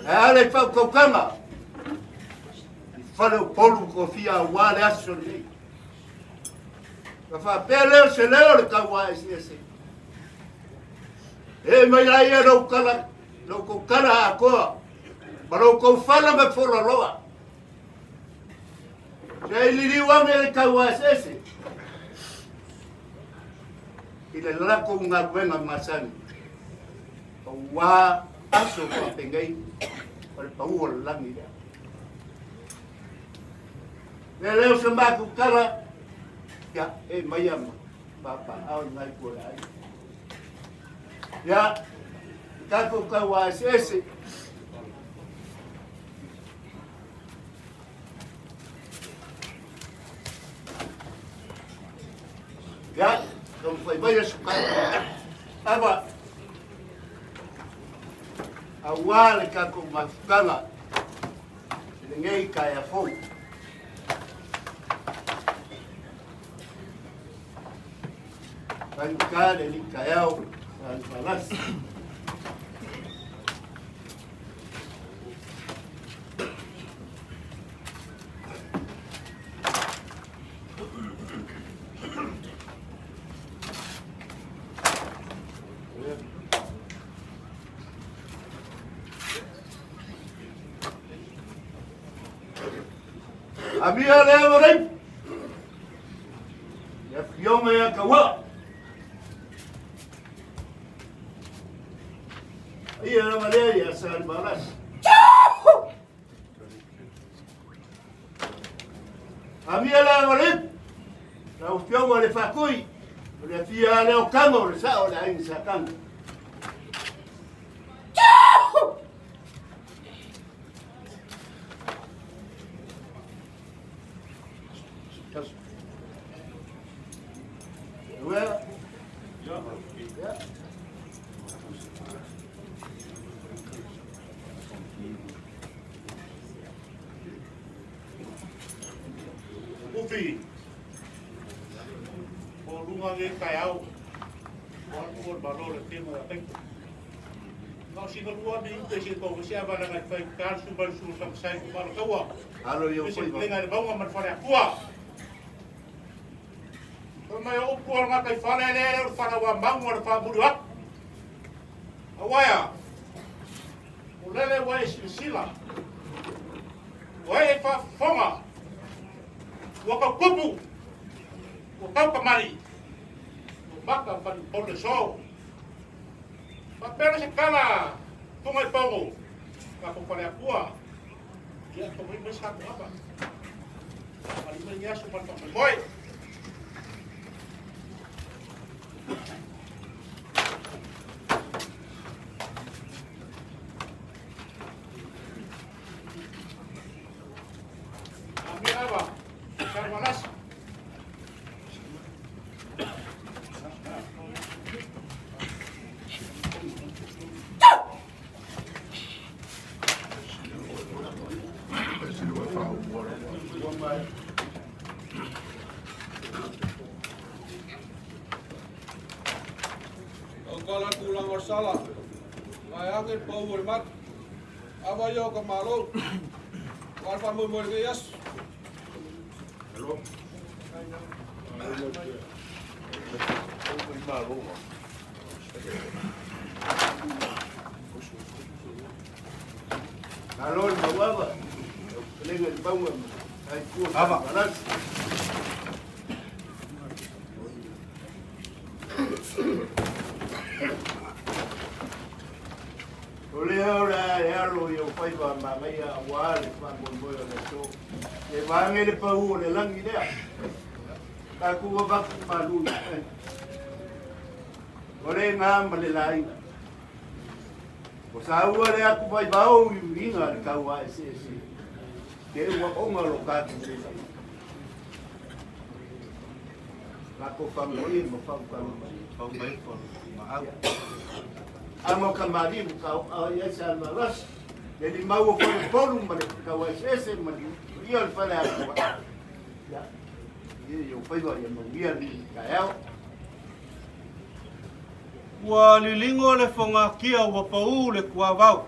Ale fa kokanga. Fale polu ko fia wale aso ni. Ka fa pele se leo ka wa ese. E mai ai ro kala lo ko kala ko. Baro ko fala me fora loa. Sei liri wa me ka wa ese. Ile la ko nga wenga masani. Wa aso ko pengai. Al pau langi dia. Leo sembah ku kala ya mayam bapa au ngai ko ai. Ya ka ko ka wa ese. Ya, como foi bem suka. Apa? Awal ka ko mafukanga. Ngai kaya fo. Kan ni kayau dan balas. Abia lewarin. Ya fioma ya kawa. Iya nama dia ya sal balas. Abia lewarin. La fioma le fakui. Le fia le okamo le sa o la insakan. Well, yeah. Ufi, lunga ke kayau, buat balor temu apa? Kau sih keluar ni itu sih kau siapa dengan fakir subal subal saya kubal kau. Halo yo. Dengan bau amat fare kuah. Mai o ko nga kai fara le fara wa mangu fa buruak awaya ulele wa sila wa fa fonga wa ka kubu wa ka kamari maka pan pole so pa pero se kala tungai pongo ka ko pare akua dia to mai mesa apa ali mai ya so pan boy. Kalau tulang masalah, bayangin power mat, apa yo kemalu, warfa mumur bias. Hello. Halo, bawa. Dengan bawa. Apa? Oleh orang yang yo pai ba mai awal pa bombo yo so e bange le pau le lang idea ka ku ba palu ore ngam le lai o sa u le aku pai bau inga ka wa ese ke wa onga lo ka tu la ko fa mo mai ma amo kamari kau ya sal malas jadi mau polu mereka kau ese dia fala ya yo pai ba ya dia ni kayau Wa lilingo le fonga kia wa pau le kuavau.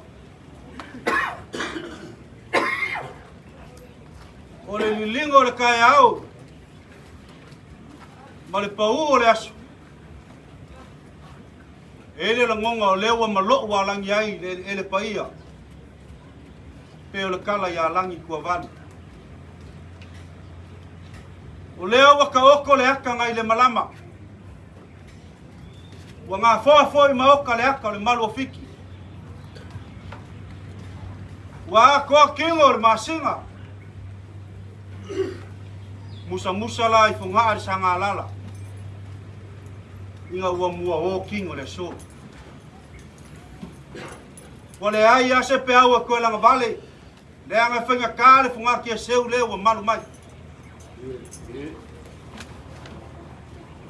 o le lilingo le kai au ma le pau o le aso ele la ngonga o lewa malo wa langi ai ele paia pe o le kala ya langi kua vani o leo waka oko le aka ngai le malama wa ngā foa i maoka le aka o le malu o fiki wa koa kingo le masinga musa la i funga ari sanga lala inga ua mua o kingo le so wale ai ase pe au ko langa vale le anga fenga kale funga ki seu le o malu mai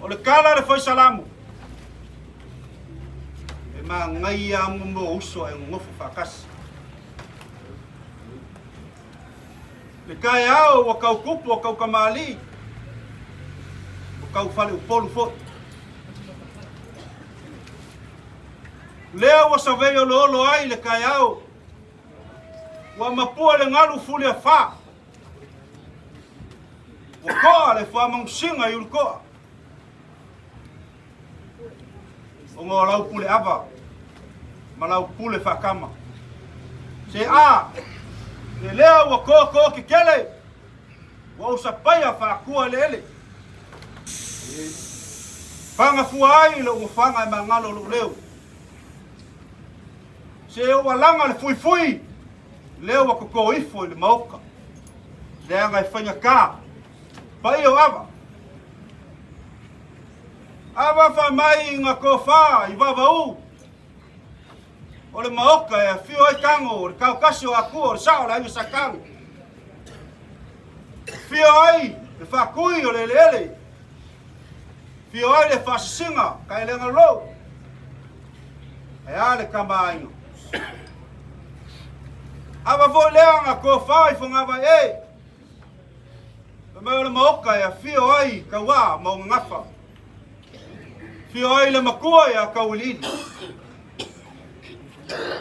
o le kala le foi salamu e ma ngai a mo uso e ngofu fakas le kai au o kau kupu o kau kamali o kau fale o polu fo leo wa saveio lo ai le kai au wa mapua le ngalu fuli a fa o koa le fa mang singa yul koa o ngō lau pule ava ma lau pule fa kama se a le leo wa ko ki kele wa usapaya fa kua lele fanga fuai lo mo fanga e mangalo lo leo se o langa le fui leo wa ko ifo le maoka le anga e fanya ka pai o ava fa mai nga ko fa i vava u o le maoka e fio ai kango o le kaukasio aku o le sao la inga sakang fio ai le fa kui o le lele fio ai le fa singa ka ele nga lo e ale kama inga ava vo leanga ko fa i fonga va e le maoka e fio ai ka wa mo ngafa fio ai le makua ya ka ulini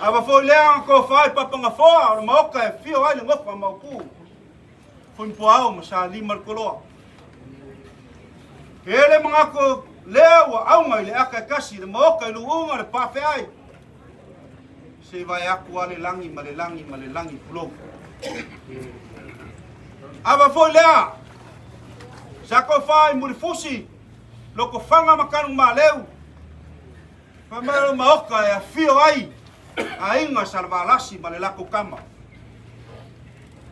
ava fo leanga ko fa i papanga foa le maoka e fio ai le ngofa ma ku fun poao ma sa lima koloa ele mga ko lewa au mai le aka kasi le maoka i luunga le pafe ai se vai aku ale langi male pulo ava fo lea sako fai murifusi loko fanga makanu maleu pamelo maoka e fio ai ainga salvalasi male lako kama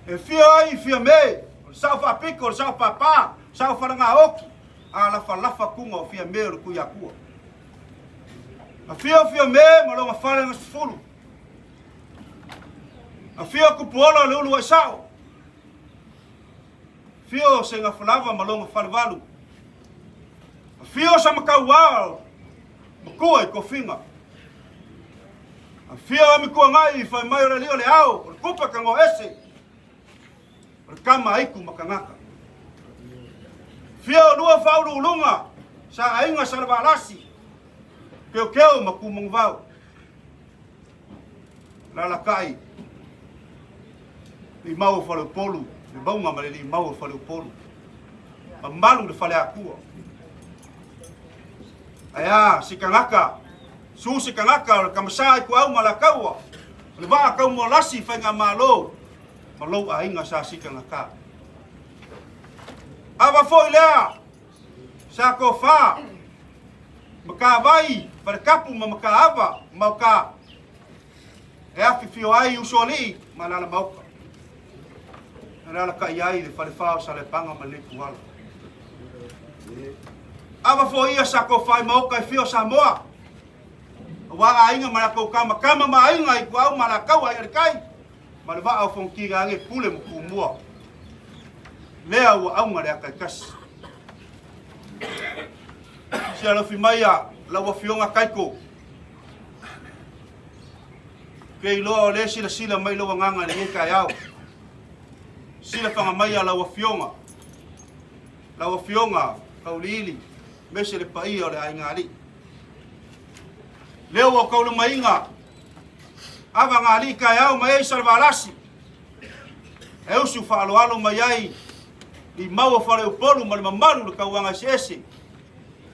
e fio ai fio me sao fa pico sao papa sao faranga oki ala falafa kunga o fia me o kuya kua a fio me malo ma fala na sfulu a fio ku pola le ulu sao fio se nga falava malonga falvalu a fio sa makauao ko e ko finga a fio mi ko ngai fa mai ora lio le au ko pa kango ese kama aiku makangaka fio lua faulu lunga sa ainga salvalasi keo makumong vau lalakai li mau fale polu li baunga male li mau fale polu malu de fale akua aya sikangaka su sikangaka kamasai ku au malakaua le va ka mo lasi fanga malo ainga sa sikangaka ava foi lea sa ko fa maka vai para kapu maka ava maka e afi fio ai usoli malala mauka ala ka iai le fale fa sa le panga male kuala ava foi ia sa ko fai mauka fio sa moa wa ainga malako kama mainga i kuau malakau ai kai malva au fonki gange pule mkumua lea wa au ngare akakas sia lo fimaya la wa fionga kaiko ke lo le sila mai lo nganga le ka yao sila fanga mai la wa fionga kaulili mese le pai o le aingali leo wa kaulu mainga ava ngali ka yao mai salvalasi E usu whaaloalo mai ai, I maua whare upolu ma le mamaru le kauanga sese.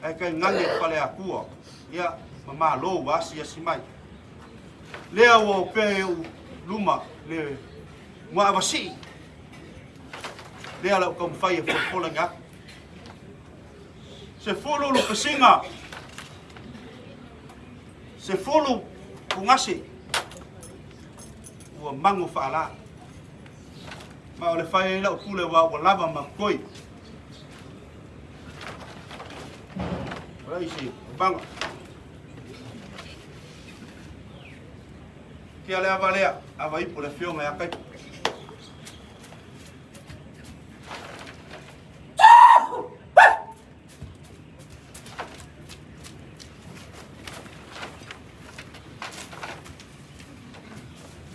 E kai ngange whale a kua. Ia, mama lo wasi asi mai. Lea o pe u luma, le mua awasi. Lea lau kau mwhai e whapola ngā. Se fulu lu pesinga. Se fulu kungasi. Ua mangu whaala. Ma o le whai lau pule wa lava ma koi. Raisi, banga. Kia lea valea, awa ipu le whionga ya kai.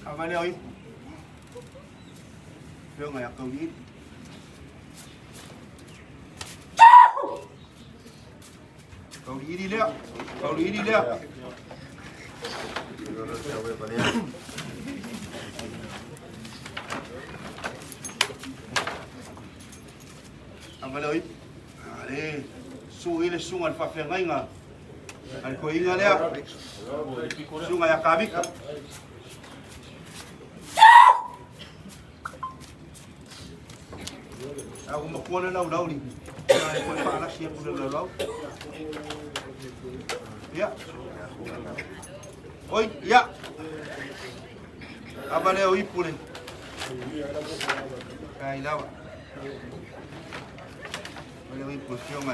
Awa lea o ipu. Whionga ya kau ni. Kau ni lea, kau ni lea. Amaloi, ale, suile sunga fa fenga inga, al ko inga lea, sunga ya kabika. Aku makuana lau ni, ai ko pa ala sia pula lau. Ya. Oi, ya. Abale o ipule. Kai lawa. Abale o ipule fiona.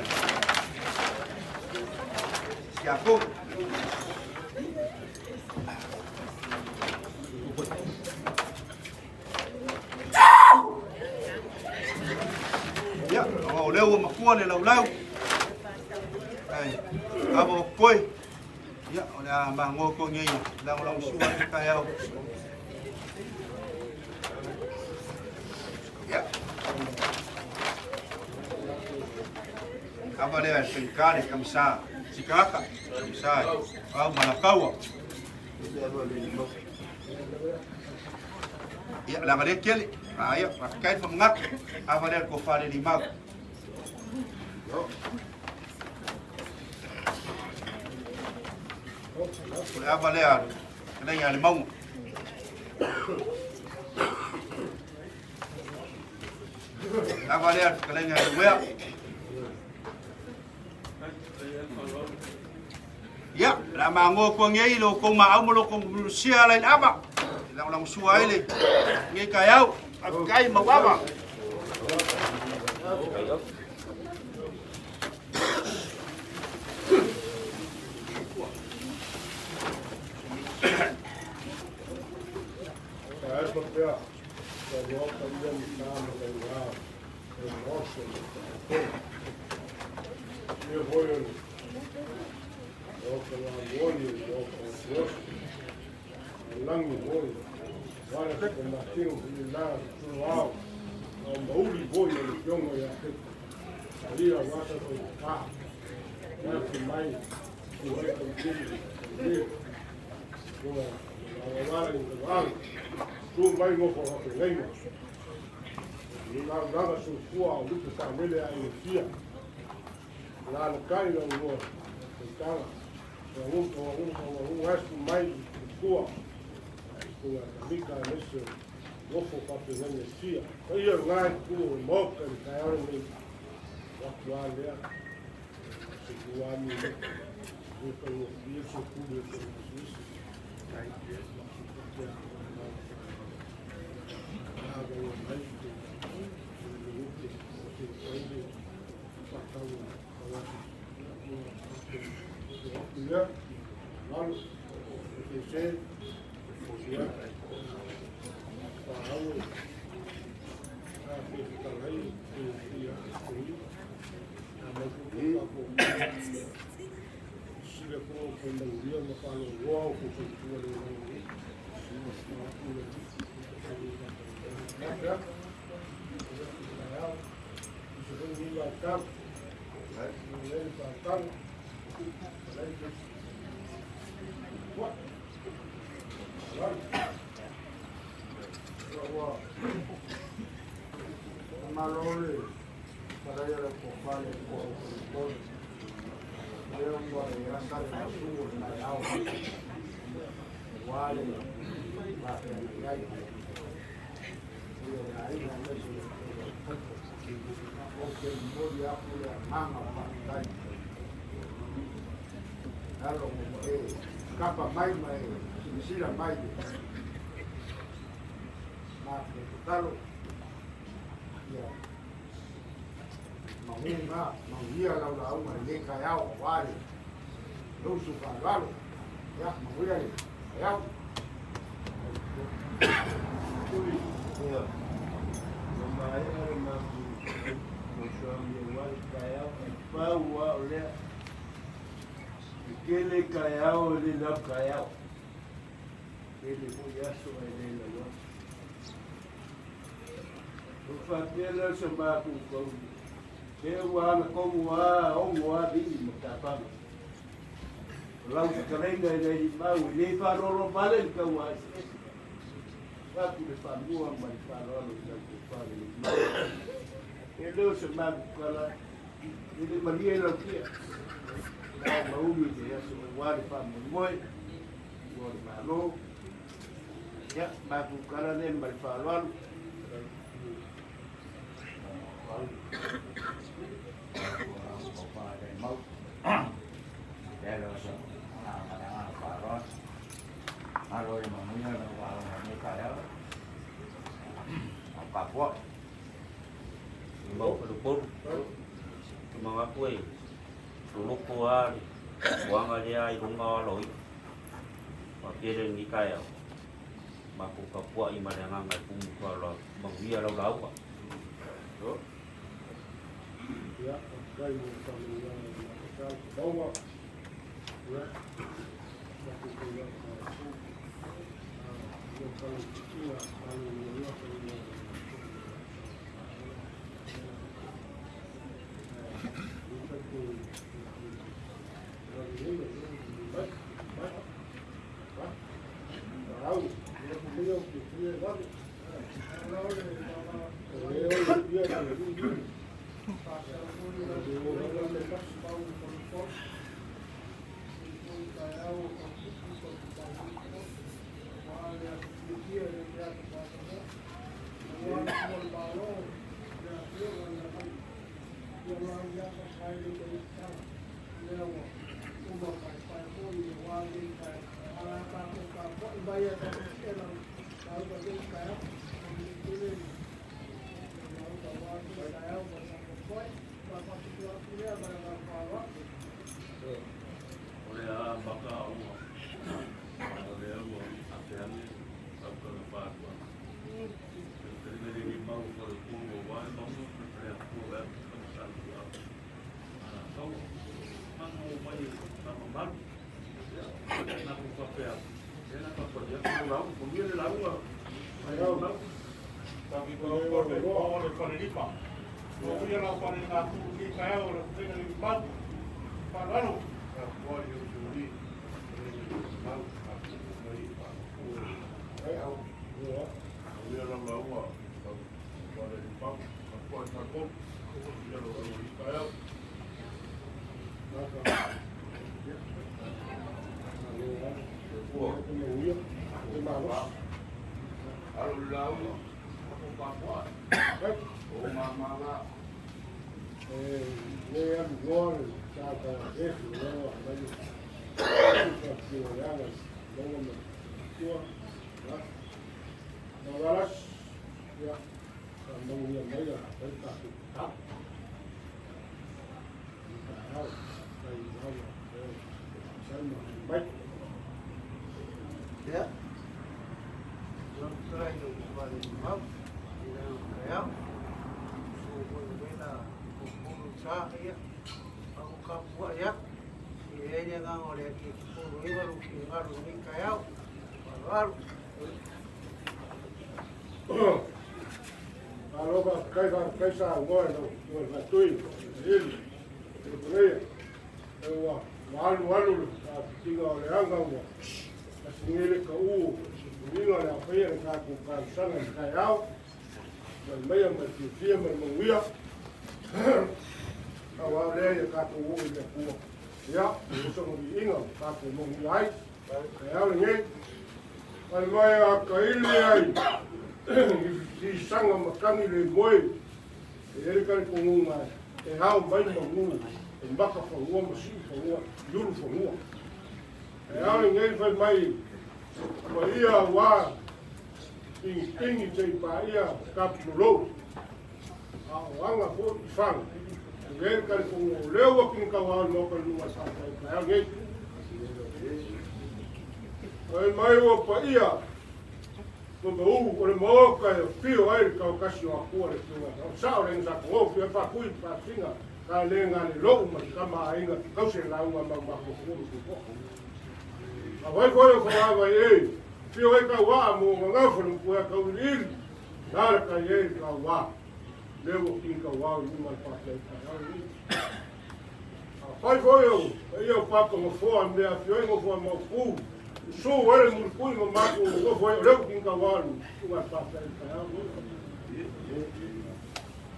Siapo. Ya, o leo makuane lau. Ai, abo koi. Ya, ona mango ko ngi lang suan kaya. Ya. Apa dia sengkali kamsa, sikaka, kamsa, au malakawa. Ya, lang dia keli. Ayo, pakai pemengak. Apa dia ko fare limau. Yo. Apa dia? Kena yang limau. Apa dia? Kena yang dua. Ya, lama ngo ko ngai lo ko ma au lo ko sia lain apa? Lang suai le. Ngai kayau, kai mau apa? malole para ir a comer por eu vou gastar na sua na aula vale vai aí porque mori aku ya mama pakai kalau kapa mai sila mai kalau ya mauia lau mai kayau wale lu suka lalu ya mauia kayau ya mai ada suami wale kayau bawa oleh kele kayau le lap kayau kele punya suai le lalu Fapela sembaku kau, dewa kau mua, mua di mutapa. Lau sekarang dari mau ini farolo balen kau asy. Aku depan gua mai farolo dan farolo. Itu sembaku kala ini malia lagi. Mau dia semua di pamoi, gua di malo. Ya, baku kala ni mai farolo. Mau ya lo so ada parot alo yang mamanya lo kalau ini kaya apa buat mau berupur mga kue tulok kuan buang aja irung ngaloi papirin ni kaya maku kapua imadangang ay kumukala mangwiya law ya kai kalau yang kita bawa ya tapi kalau kalau kita kalau kaisa bueno la tuya él walu tiga leanga wa asingele ka u ninga la paya ka ku ka sana ka yao mai mai fia mai manguia awa le ya ka ko wo le ku ya so mo inga ka ko mo ai ya le ai mai a ka ile ai si sanga makani le moi e ka ko mo mai e hau mai mo e baka fa wo mo si fa wo yuru fa wo ya le fa mai ma ia wa ingi te pa ia kapulo a wanga fo fang ngai ka ko leo kin ka wa no ka lu sa ka ya ngai ai mai wo pa ia no me o le mo ka fio ai ka ka si o ko le tu sa o le sa ko fio pa ku pa singa ka le nga le lo ma ka ma ai nga ka se la wa ma ko a vai ko va ai fio e ka wa mo nga fo no ko ka uri na ka ye ka wa le wo kin ka wa ni ma pa ka a fai fo yo pa ko mo fo ande a fio mo fo mo fu so wale mo fu mo ma ko wo fo le wo kin ka wa ni ma pa ka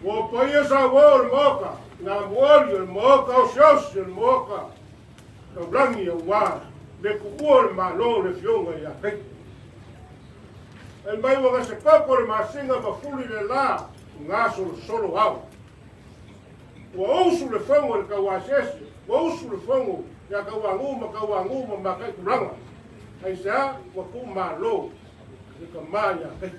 wo pa ye sa wo mo ka na mo ka o shos mo ka ka blangi wa le ku ma lo le fio nga ya kai el mai wa se papo le masinga ma fuli le la nga solo au wa usu le fongo le kawasese wa usu le fongo ya kawangu ma kai kulanga ai sa wa ku ma lo le kamanya kai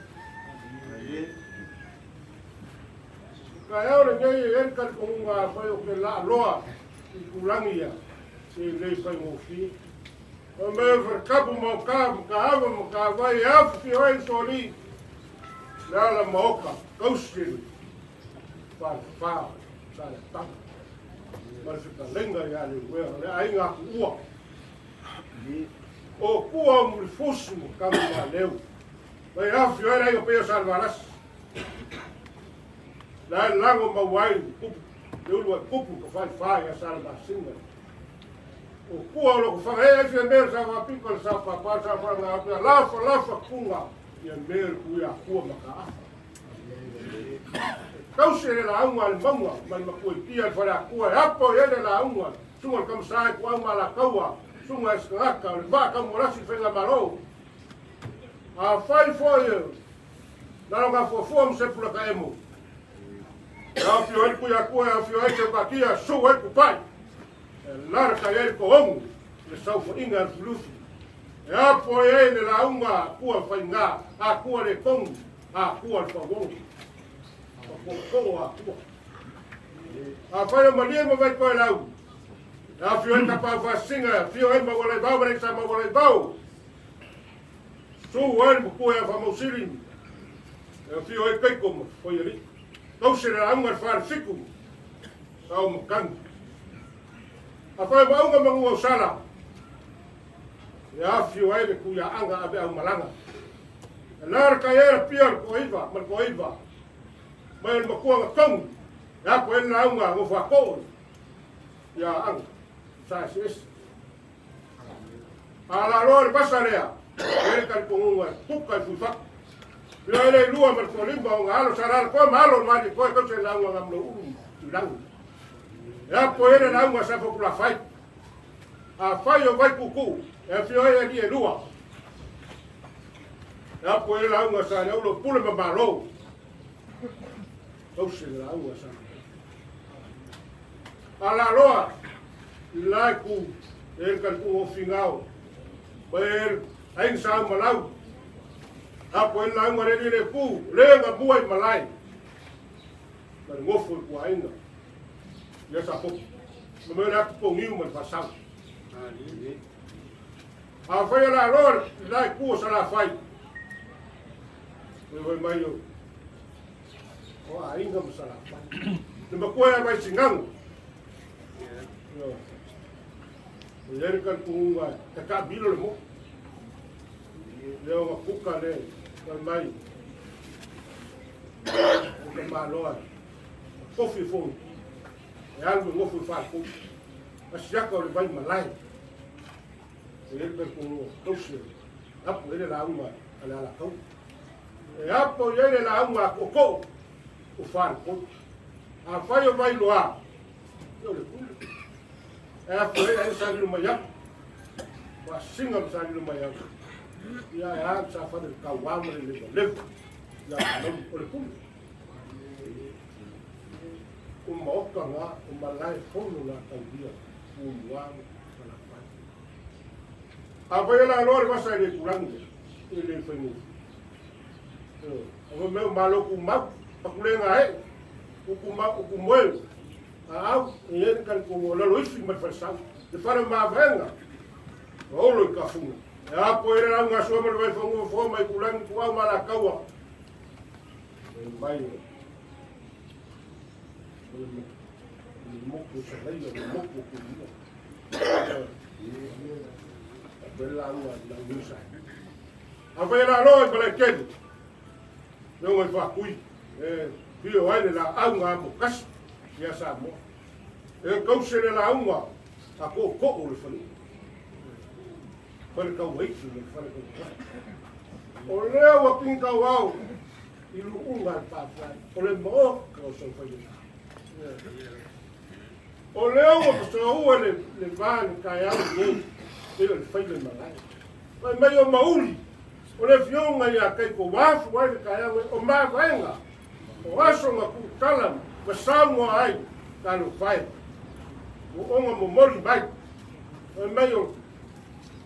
ka ya le ngai el kal ko nga fa yo ke la loa kulangia se le fa mo fi o me verkapu mo ka vai af fi oi soli la moka koustin fa sa ta mas ka lenga ya le we ai nga ua o kua mo fusu ka ma leu vai af fi oi pe salvaras la lango ma wai kupu ka fa ya salvasinga o kua lo fa e fi mer sa va pico sa pa sa fa na la fa kunga ia mer ku ya kua maka kau se la unga al manga mal ma ku pia fa la kua apo ele la unga sunga kam sa ku ma la kaua sunga skaka le ba ka mo la si fe la maro a fai foi na nga fo mo se pula ka emo ya fi el ku ya kua fi el ke pa kia su e ku pai larga el ko le sau fo inga flufi e apo ele la unga kua fainga a kua le kong a kua fa wo ko a kua a fa ma le mo vai ko lau a fio ka pa fa singa fio e mo le bau bre sa mo le bau su wen mo ko fa mo sirin e fio e kai ko fo yeri tau se la unga fa fiku au mo kan a fa ba unga mangu sala ya fio ai ku ya anga abe au malanga lar ka era pior ko iva mal ko iva mai mo ko kong ya ko en la unga mo fa ko ya ang sa sis ala lor pasarea el kan ko unga tukka fu fa yo ele lua mal ko limba unga alo sarar ko malo ma di ko se la unga ngam lo lang ya ko ele la unga sa fo la fai a fai o vai kuku e fio e di lua ya ko ele la unga sa le lo pule ma malo se la unga sa ala loa la ku el kan ko fingao per ai sa malau a po la unga le ku le nga buai malai per ngofo ku ainga ya sa po no me la po ngiu ma pasau a foi la lor la ku sa la fai we mai yo o ainga ma sa la fai no ko ya vai singang ele kan kunga ta bilo le mo le o kuka le mai o ma loa kofi fo e algo ngo fu fa ko asia ko le vai malai ele kan kunga tosse apo ele la uma ala la ko E apo yele la unga koko. O fan ko. A fai o vai loa. Yo le kule. E apo e sa lu mai. Wa singa sa lu mai. Ya sa fa de ka wa mo le. Ya o le kule. Uma oka nga, uma lai fono nga taudia, umuang kalapay. Apa yung lalor ko sa kurang ile fengu. Ako may malo kumag, pakule nga ukumoy. Iyan kan kung laloy si magpasaw. Di para mavenga. Olo ka funga. Apo yung lang nga suwa may fungo fo may kulang kuwa malakawa. Bayo. Moko sa layo, moko kuliyo. Bela ua na nusa. Apa era lo para que não é para cui. Pio ai la anga bokas ya samo. Kau se la anga a ko o le fali. Para kau wait le fali ko. O leo a pinta wao. Ilu unga pa fa. O le mo ko so fali. O leo o so le van kai au ni. Ele fai le malai. Mas meio mauli. O le fionga ia kai ko wafu ai kai au o ma vaenga. O aso nga ku talam, ma saunga ai kanu fai. O onga mo mori mai. O meio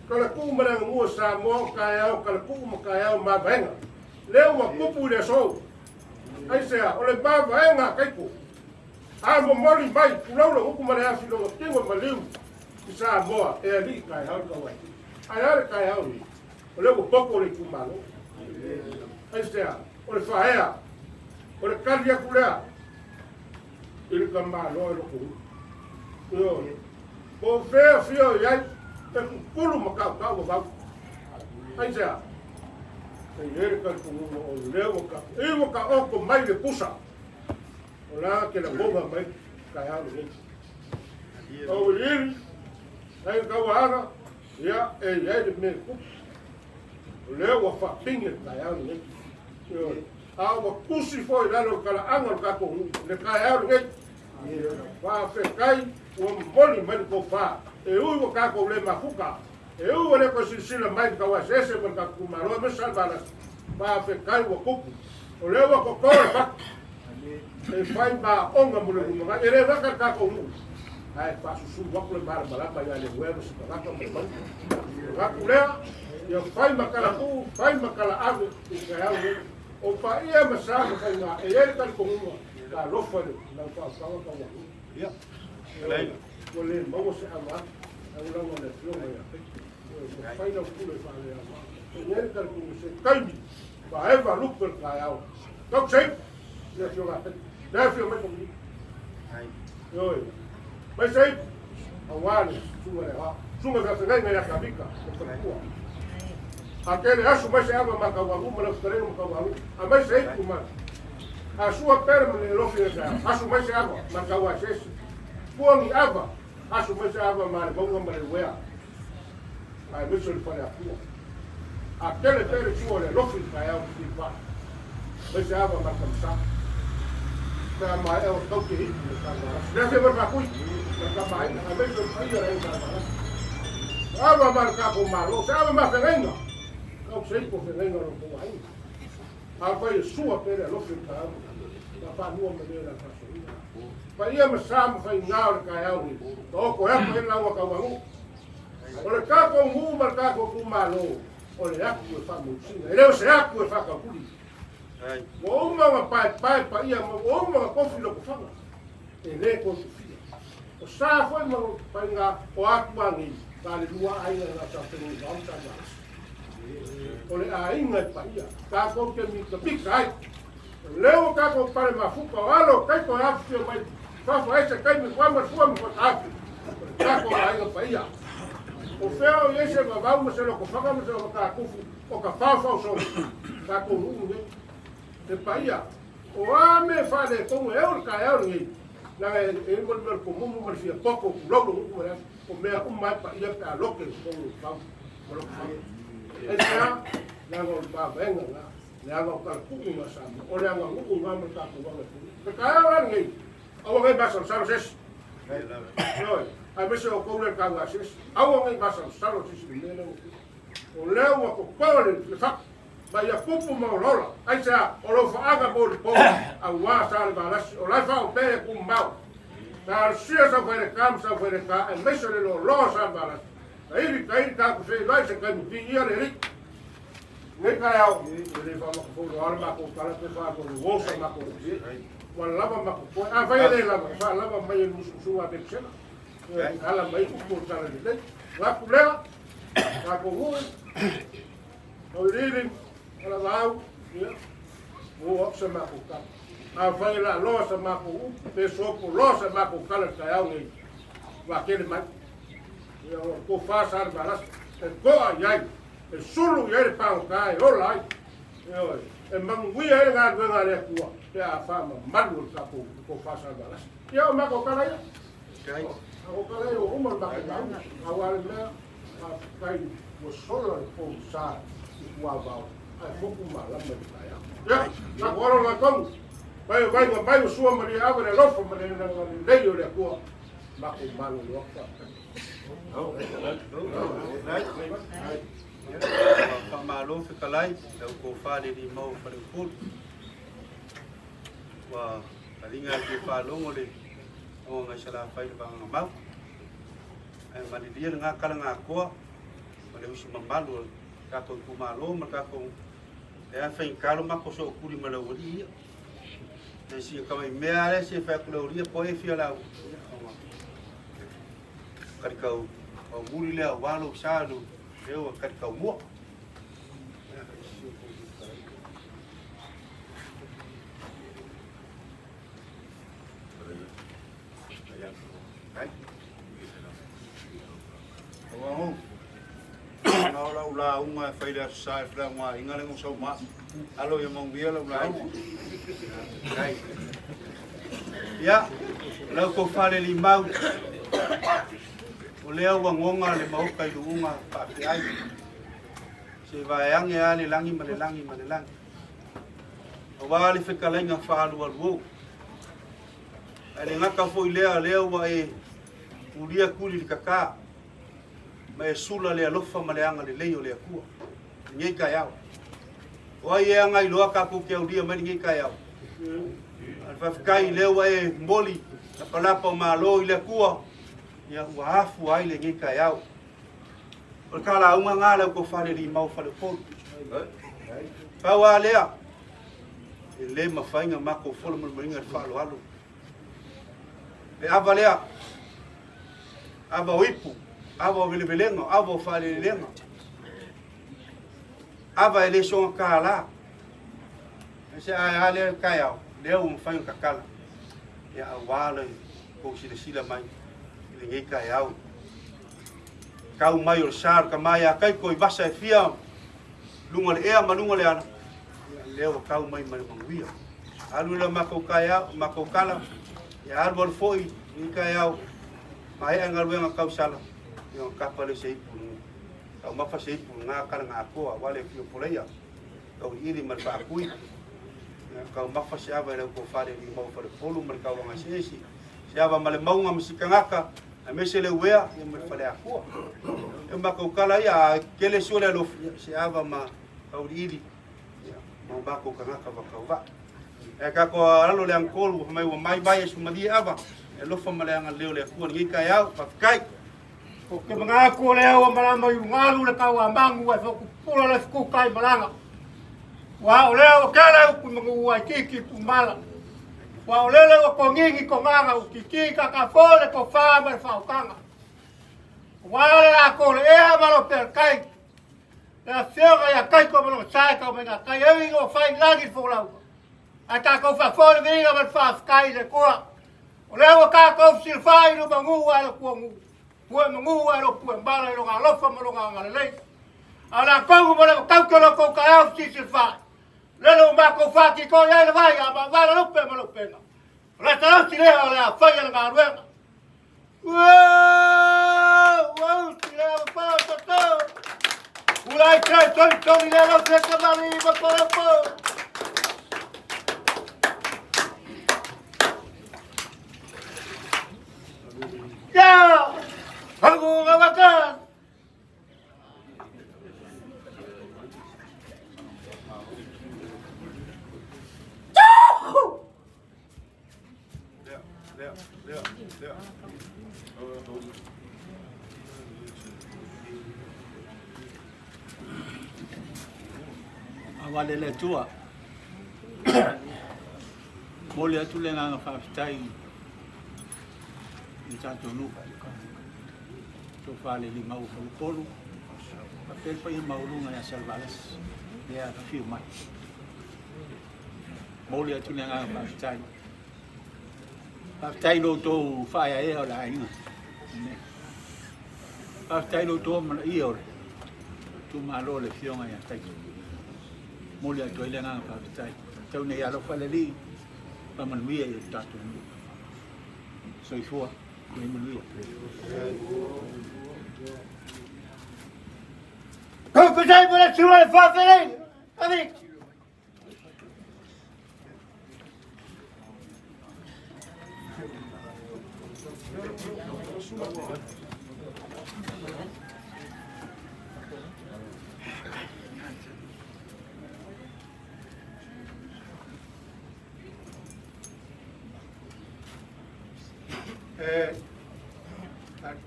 kala ku mara ngua sa mo kai au kala ku mo kai au ma vaenga. Leo wa kupu le so. Ai sea, o le ba vaenga kai ko. A mo mori mai, pulau huku mara afi lo tingo maliu. Isa moa e ali kai au ka wai. Ai are kai au ni. O le ko poko le kumalo. Ai sea, o le faea. O le kalia kulea. Ili ka malo lo ku. Yo. Ko fea fio yai te kulu makau kau ba. Ai sea. Ai ele ka ku o leo ka. E mo ka o ko mai le pusa. Ola que la boba mai kai au ni. O ele ai ka wara ya e de me ku. Leo wa fa pinga kai au ni. Yo. Awa kusi foi lá no kala angol ka ko le kai au ngai va fe kai o moli mai ko fa e u ka ko le mafuka e u le ko silsila mai ka wa sese por ka kumaro me salvala va fe kai o kuku o le wa ko ko fa e fai ba onga mo le ma e le va ka ko nu ai pa su wa ko le bar bala pa ya le huevo se ka ko me ba ka kule yo fai makala ku fai makala ave e ka au o pa ia masaka kai nga e ele tal como ka lofa na pa ka ka wa ya lai ko le mo se ama a una mo le flo ya o fai no ku le fa le ama e ele tal como se kai ba eva luper ka ya o sei le flo ga le flo me ko ni ai yo mas sei awali sunga ga ngai ya kabika ko aquele acho mais água macawagu mas terreno macawagu a mais é como a sua perna no final acho mais água macawaches põe água acho mais água mas vamos mas wea aí me só para a rua aquele terreno sua no final é o que vai mas água macamsa para mais é o toque aí deve ser para cuidar para mais a mais só para aí para água marca com malo água macarenga não sei porque nem não vou aí. Agora sua pele não fica da panua maneira para sair. Para ir mas sabe vai não cai ali. Tô com ela para lá o cawangu. Olha cá com o marcar com malo. Olha aqui o famosinho. Ele é o seco o faca puli. Ai. Uma pai para ir uma confio com fama. Ele é com filho. O sa foi uma para o aquani. Para lua aí na chapéu não tá mais. Ole a inga pa ia ka ko ke mi ka pikai leo ka ko pare mafuka walo kai ko afio mai fa fa ese kai mi kwamba fu mi fa ka ko ai pa ia o feo ese ba vamos se lo ko fa mo se lo ka kufu o ka fa so ka ko ru te pa ia o a me fa de como eu ka eu ni na e mo mer ko mo mo fia pouco logo o me mai pa ia ka lo que ko fa Esa la golpa venga la. le anga o kala kuku ma sa o le anga kuku ma ma ta ku wanga ku ka ala ngai awa ngai basal saro ses noi ai me se o ko le ka wa ses awa ngai basal saro ses le le o le wa ko pole le fa ba ya pupu ma lola ai sa o lo fa aga bo po a wa sa le ba o la fa o pe ku mbao ta sia sa fere kam sa fere ka e me se le lo sa ba la ai kai ta ku se lai se ka ni ia le ri ngai ka au le fa ma ko lo ma ko kala pe fa ko wo sa ma ko wala lava ma ko a vai le lava fa lava mai no su a pe se ala mai ku ta le la ku le ka ko wo o ri ala vau ia o opsa ma ko ka a vai la lo sa ma ko pe so ko lo sa ma ko kala ka au ni wa ke le mai ia ko fa sa ba la ko ai e sulu ia pa o ka o lai e mangui e nga nga le ku pe a fa ma malu ka ko fa sa ba la ia ma ko kala ia kai o kala o mo ba ka a wa le a kai o solo ko sa wa ba ai foku ma la me ka ia na oro la kon vai o sua maria abre lo fo maria na le yo le ku ma ko malu lo ka Pamalo fi kalai lau ko fale di mau fale pul wa kalinga ki falongo le o nga sala fai bang mau ai mali dia nga kala nga ko mali usi mamalu ka ko ku malo maka ko e fai kalo ma ko so kuli malo ri e si ka mai me ale si fa ku ri po e fi ala karikau o muri le walo salu eu karikau mo Wow. Now la ula uma feira sai fra uma ingale ngo so ma. Alo yo mong bia la ula. ya lau ko fale li mau o leo wangonga le mau kai lunga pa ki ai se vai ang ya le langi ma le langi o wali fe kalenga fa lu lu ale ngaka fo leo wa e ulia kuli kaka mai sula le alofa ma le anga le leio le akua ngai ka yao o ia ngai loa ka ku ke ulia mai ngai ka yao al kai leo e moli na palapa ma lo ile akua ia wafu ai le ngai ka yao o kala uma ngala ko fale li mau fale po pa wa lea le ma fainga ma ko folo mo ringa falo alo le avalea ava wipu ava velevelenga ava fale lenga ava ele so kala se ale kaya le um fainga kakala ya awala ko sila mai le ngai kaya kau mai o sar ka mai kai ko basa e fia lunga le ea malunga le ana leo kau mai mai manguia alu le mako kaya mako kala ya arbol foi ni kaya mai angal wenga kau sala yo kapale sei pun kau mafa sei pun nga kala nga ko wale fio poleia kau iri mar pa kui kau mafa se ava le ko fare ni mau fare polu mar kau nga sesi se ava male mau nga msikangaka a mese le wea e mar fare ako e mako kala ya kele sole lo se ava ma kau iri mau bako kangaka va kau va e ka ko alo le ankolu mai bai su madi ava e lo fa male anga leo le ku ngi ka ya pa kai ko ke mga ko le o mala mai ngalu le ka wa mangu e fo pula le ku kai malanga wa o le o kala ku mangu wa kiki ku mala wa o le o ko ngi ko nganga u kiki ka fo le ko fa ma fa kanga wa le la ko le e ma lo per kai la fiora ya kai ko mo sai ka me ga kai e ngo fai lagi fo la ata ko fa fo le vinga ma fa kai le ko o le o ka ko sil fai no mangu wa lo ko ngu po mangu wa lo po mbala lo ga lo fa mo lo ga le ala ko mo le ka ko lo ko ka o sil fai le lo ma ko fa ki ko ya le vai ma va lo pe mo lo pe no la ta ti le ala fa ya ga ruenga wow wow ti le fa to Mulai kaya contoh ni lelo saya kembali berapa. Ya, aku ngawakan. Awalele tua. Mole atu le nga whaafitai i tātou nuka. Tō whāle li mau whalukolu. Pa pelpa i maurunga ya Salvares. Lea ka whiu mai. Mole atu le nga whaafitai. Whaafitai no tō whaia e o la inga. Whaafitai no tō mana i ore. Tu malo le fionga ya taiki. Mole atu le nga whaafitai. Tau nei alo whale li. Pamanuia e tātou nuka. Soifua, koe manuia. Kau percaya pada suara Fafel? Adik.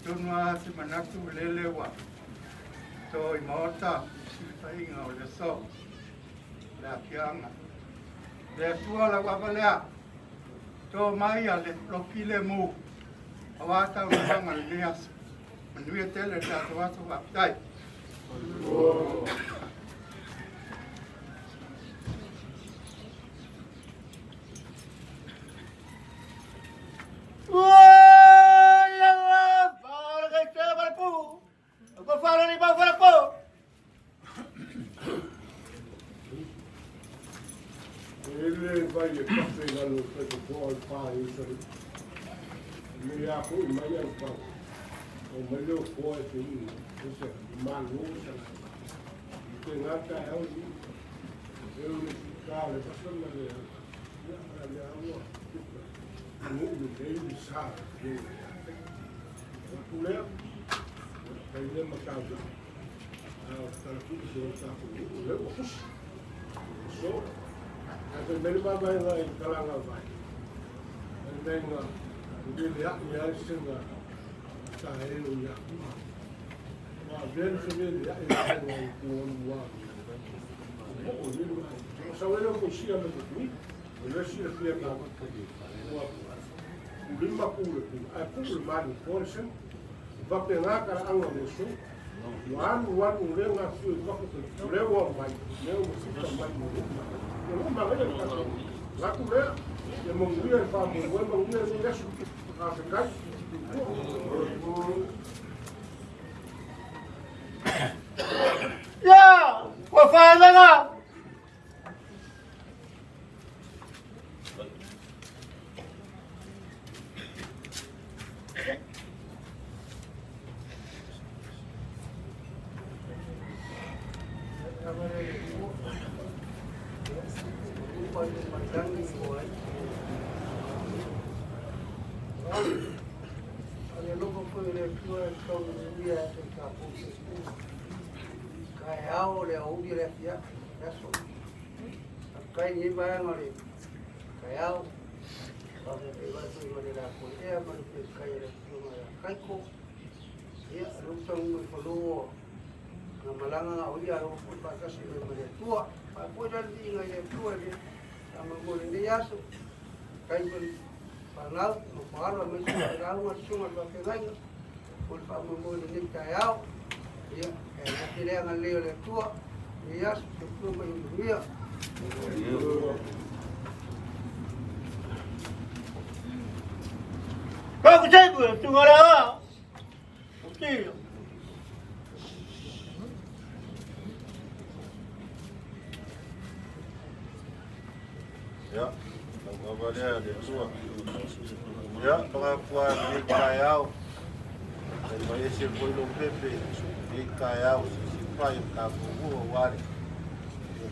Tunwa si manatu lelewa to imota si painga o le so la kianga le tua la wabalea to mai ale lokile mu awata nganga lias manuia tele ta to watu wa dai Ele vai pegar no futebol, pai, isso aí. Me apoio, mas é o pau. O melhor foi assim, isso é maluco, tem nada é o eu cara, passando a minha rua, muito bem, sabe? A mulher, aí uma casa, para tudo que está comigo, eu sou. Ada dari bapa yang lain kalangan baik. Dan dengan dia ya sehingga saya ini ya. Wah dia sendiri ya ini dengan buah. Oh ini saya pun siapa begini. Oleh siapa dia nak buah. Lima puluh, aku bermani portion. Bapa yang nak orang musuh. Wan udah ngasih waktu lewat baik, lewat mesti baik. Não magalha lá com ela, eu manguia para manguia, manguia nem deixa a ficar. Ya, kau faham tak? Kayao le au dire ya eso kai ni ba ngore kayao ba de ba tu ngore la ko e ma lu kai le tu ma kai ko ya lu tong mo polo na malanga na uli aro ko ba ka si ma le tua ba ko dan di ngai tua le ama ko le ya so kai ko pa na no pa ro me si ra ma su ma ba ke ngai ko pa mo le ni kayao ya kile ang leo le tua ya su tu ma yu Kau percaya tu orang? Okey. Ya, kabarnya ada tua. Ya, pengakuan di Kayau. Dari Malaysia Pulau Pepe di Kayau. pai ka ku wari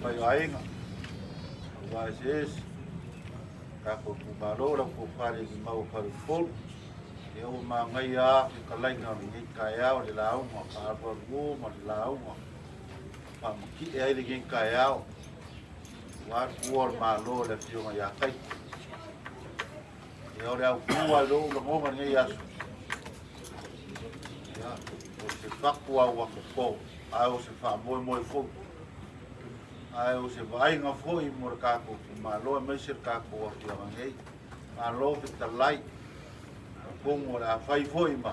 pai ainga wa ses ka ku malo la ku pare di mau pare fol eu ma ngai a ka lai na ni ka ya o la u ma ka ba gu ma la u ma pa ki e ai de ka ya wa ku malo la fio ma ya kai eu le au ku wa lo mo ma ngai ya ya o se fakua wa ko ai o se fa moi fo ai o se vai nga fo I mor ka ko ma lo me se ka ko o ya ngai ma lo te talai ko mo la fai fo ma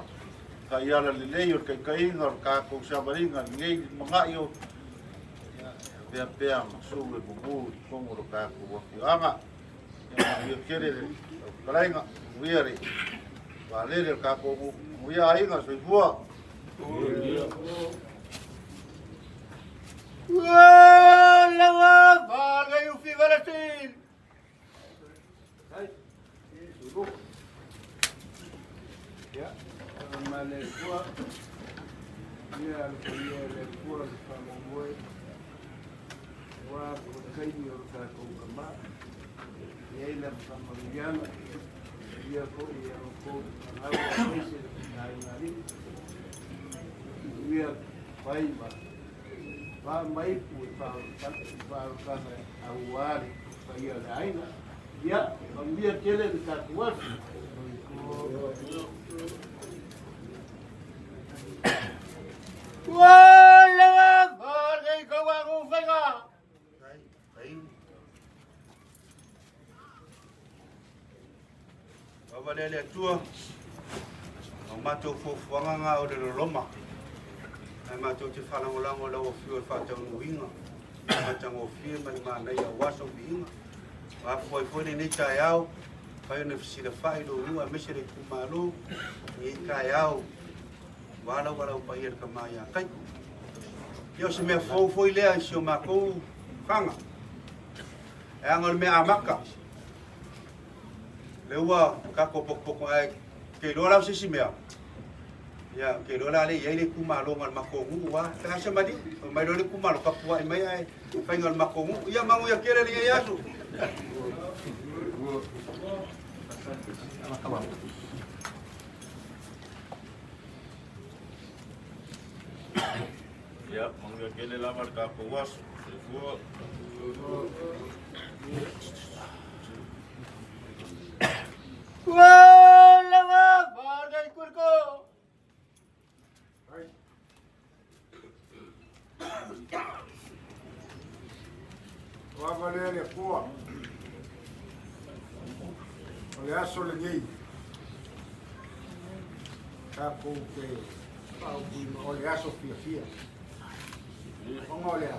ka ya la le yo kai nga ka ko sa baringa ngai mga yo ya pe ma su le bu ko mo ka ko o ya nga ya kere kalai nga wiari va le ka ko mo ya ai nga so fo Wala bagay yung Fibaratin. Hai, dulu. Ya, malekua. Dia alikuwa alikuwa kama mwe. Wa kukaidi yoka kama. Yeye kama mjana. Dia ko hawa pesa na nani. Dia faiba. Ba mai pu ba kana awali faia aina ya ambia kele nikakuwasi Wala bagay ko ako fega. Baba lele tua o mato fofuanga nga o de loma ai mato te falangolango la o fio fa te winga ma tango fio ma na ia waso winga wa foi ni tayao fa ne fisira fa do rua mesere ku malo ni tayao wala pa ir kama ya kai yo se me foi le si o mako kanga e angol me amaka lewa ka ko pok ai ke lo la si mea ya ke lo la le ye le ku malo ngal makongu wa ka se madi mai lo le ku malo ka puai mai ai fa ngal makongu ya mangu ya kere le ya su ya mangu ya kere la marca ko was Wala bagay ko. Wavalele kuwa ole aso le ngai ka ko ke pa ole aso fia ongo le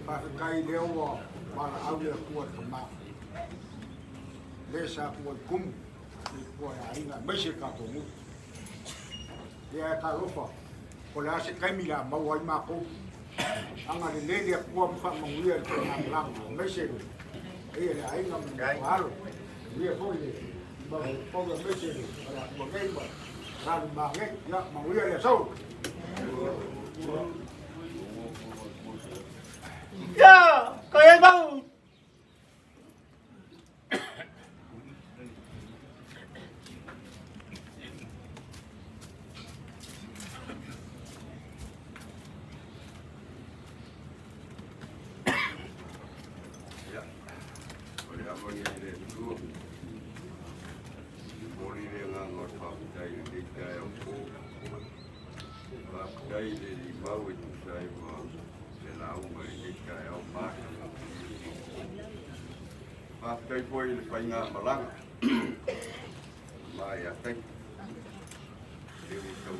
pa kai le o mala au le kuwa tama le sa kuwa kum ni kuwa ainga meshe ka to mu ya ka lofa ole ase kai mila ma wai ma ko anga le le kuwa fa manguia ke na blanco meshe e le ainga mo halo dia foi ba po ga meshe para ko ngai ba ran ma ngai ya manguia le so Ya, kaya bang Kai foi le painga malanga. Mai a kai. Eu estou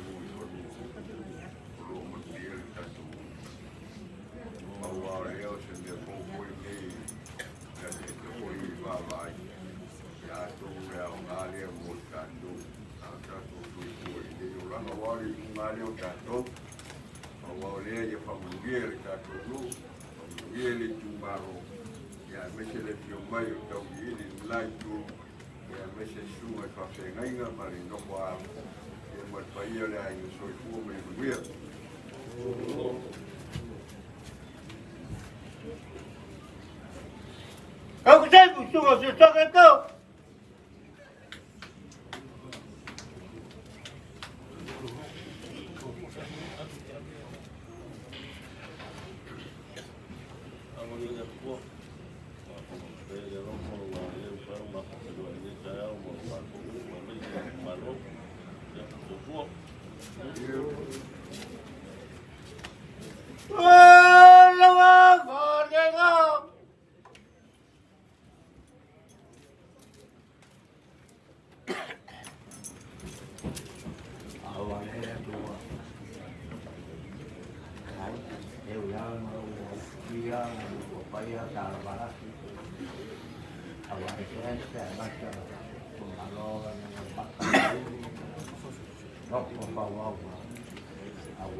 o mundial está tudo. Agora eu se me foi nem já te foi vai. Já estou eu ali buscando. Já estou foi eu lá no vale ali o gato. Agora ele foi mundial está tudo. Ele tumbaro. Ya mesele tio mai o tau ili lai tu ya mese sunga ka fengainga mari no kwa ya mo pai ole ai so fu me buia Kau kesal busuk sesuatu kau.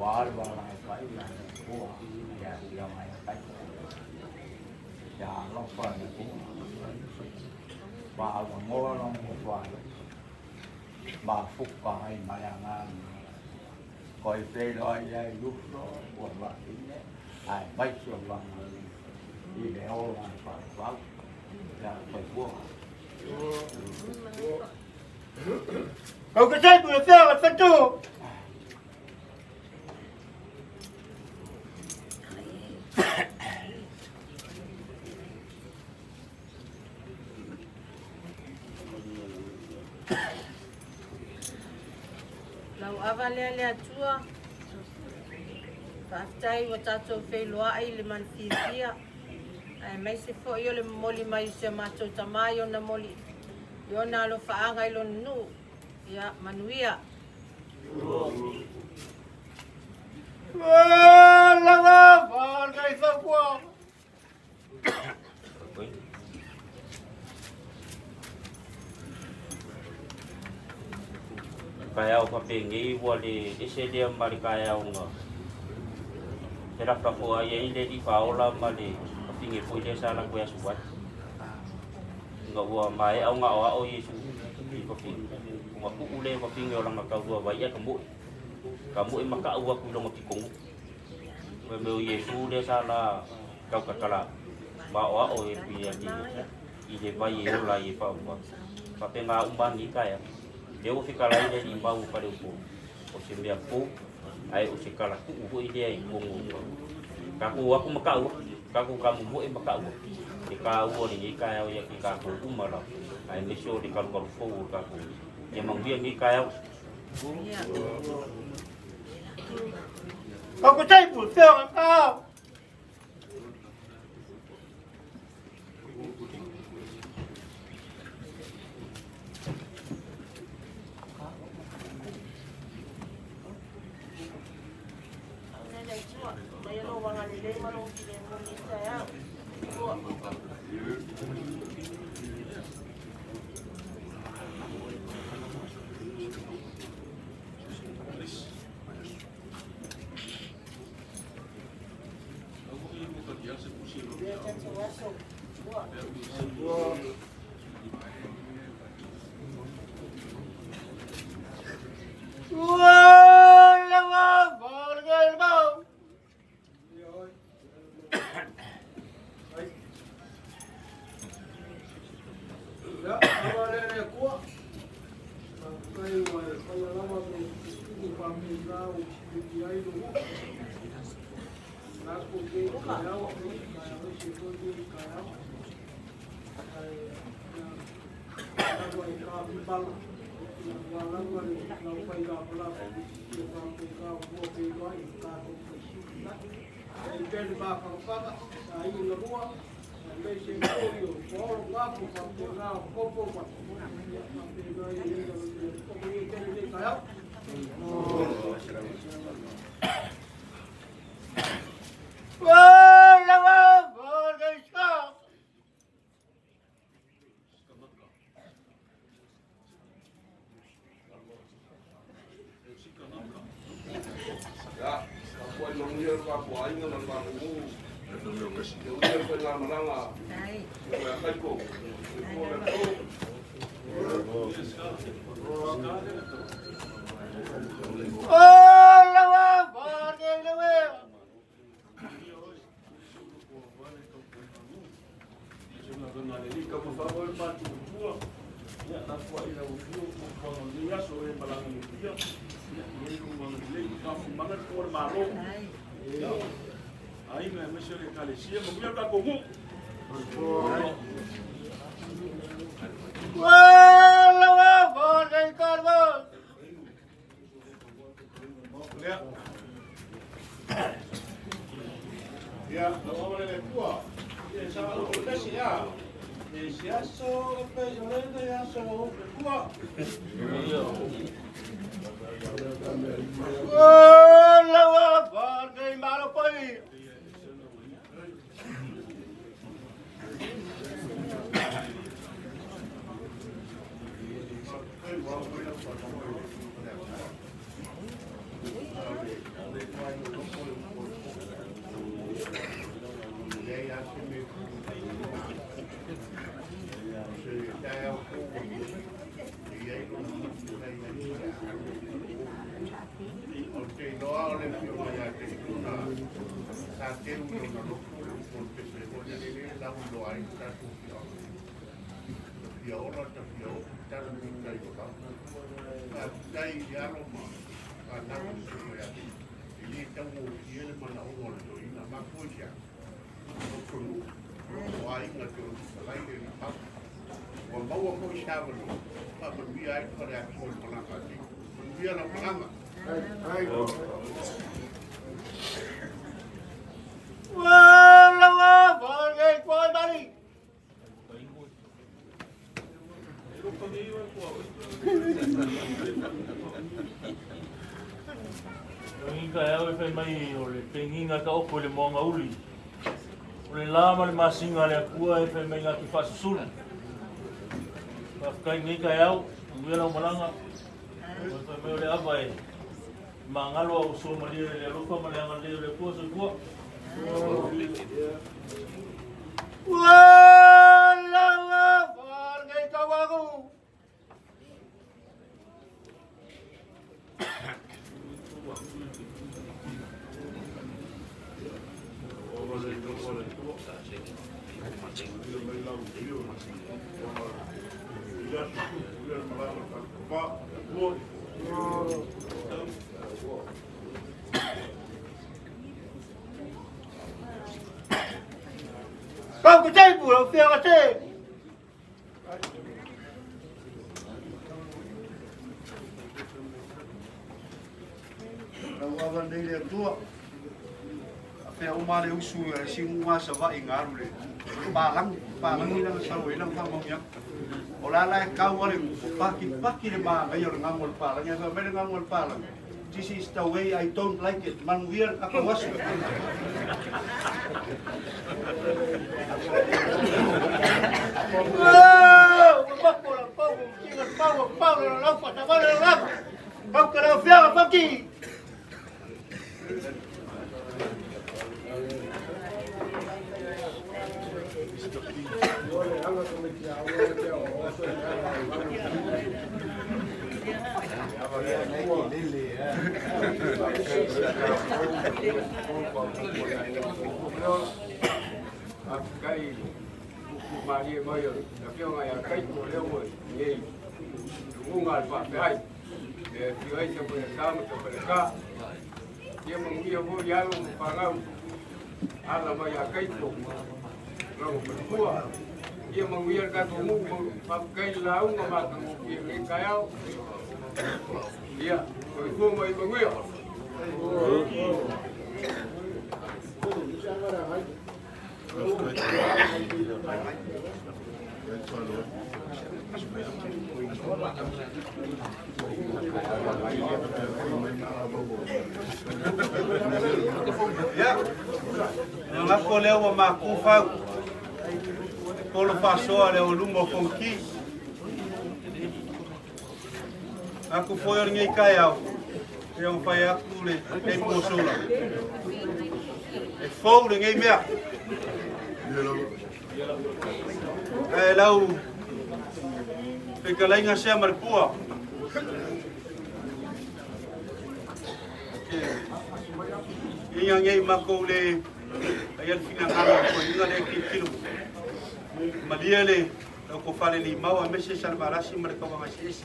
awal bala pai na ko ya mai tai ya lo fa ni ko ba wa mo lo mo fa ba fu ka ai ma ya ngan coi play lo ya lu lo wa ba ni ai bai so ba đi đeo là phải vào là phải buông Kau kesal busuk sesuatu. Lau awa lea lea tua, whaatai wa tātou whailoa ai le man whiwhia. Ai mai se fo i o le moli mai se mātou tamai o na moli. I o nā lo whaanga i lo nu, ia manuia. Lawa, whaangai whakua. Kaya o papengi wale ese dia mari kaya o nga. Tera prapo ai ai le di paola mali papengi foi dia sala ko ya suat. Nga wa mai au nga o Yesu di papengi. Nga ku ule papengi orang makau dua baya kamu. Kamu maka u aku long tikong. Me Yesu dia sala kau kakala. Ba o pi ya di. Ile bai o la i pa pa. Papenga umban ni kaya. Dia fica lá e ele mau para o povo. O se me apo, aí o se cala o ideia e como kaku aku makau, kaku kamu mo e makau. Di kau ni kaya ya ki kaku umara. Aí me show di kalu fogo kaku. Dia mang dia ni kaya. Kau kesal busuk kau. Lawa, Ya, vamos a ver tua. Ya, sama lo que sea. Ya, so, pero ya so, tua. Inga e fai mai o le penginga ka opo le moanga uli. O le lama le masinga le akua e fai mai ngaki whasusula. Whafkai ngai ka au, uela o malanga. O fai mai o le awa e. Ma ngalo au so malia le aluka ma le anga leo le kua so kua. Wala wala ngai ka wagu. Kau kecil pula, dia kecil. Lau awa nei le atua. Pea uma le usu e singu ngasa wa ingaru le. Palang ina sa ilang pamong yak. Ola la kau wale paki le ma ngai or ngamol palang ya me ngamol palang. This is the way I don't like it. Man weird ako was. Kau kena fiar pagi. Kai mari mai tapi orang yang kai tu leu ni ungal pa pai dia itu punya kamu tu mereka dia mengia bu yang pangau ala mai kai tu orang berdua dia mengiarkan tumu pakai lau ngamakan ini kayau dia tu mai mengia Ya, yang aku lewat maku fau, kalau pasal lewat lumba fongki, aku foyer ngai kayau, yang fai aku le tempo sola, fau le ngai mea, lau, pekalai ngasih amarpua. Yang ngai makau le Ai fina ngalo ko inga le kilo. Malia le ko fale li mau mese salvarasi mereka wanga sis.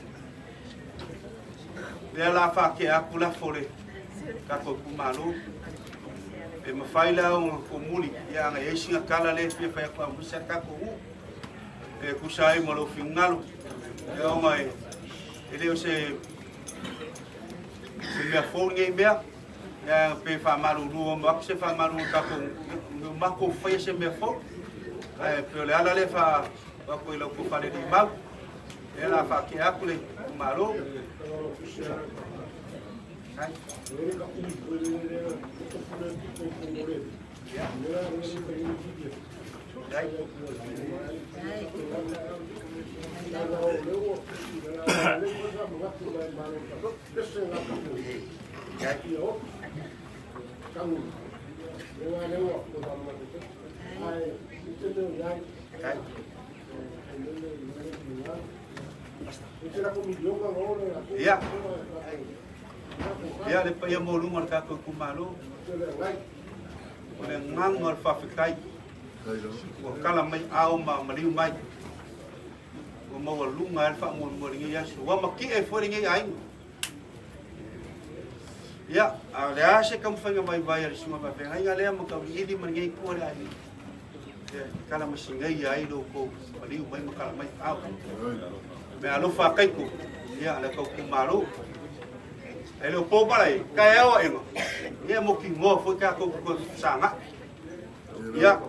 Le la fa ke akula fole. Ka ko kumalo. E mafaila o ko muli ya nga yesinga kala le pe fa ko musa ka ko. E kusai mo lo fingalo. E o mai. Ele se me fone bia. Ya pe fa malu lu mak se fa malu ka ko mako fa se me fo. Pe le ala le fa ko ilo ko fa le di mau. E la fa ke akule malo. Hai. Ya. Ya le pa mo lu mar ka ko kumalo. Ole ngang ngor fa fikai. Ko kala mai au ma maliu mai. Ko mo lu ngal fa mo ngi ya su wa maki e fo ngi ai. Ya, ale se kam fa ngai bayar semua ba pengai ngale mo ka idi man ngai ko ai. Ya, kala masingai ai do ko maliu mai makala mai au. Me alo fa kai ko. Ya, ala ko kumalo. Ele po balai kai ao engo ye mo ki ngo fo ka ko sanga ya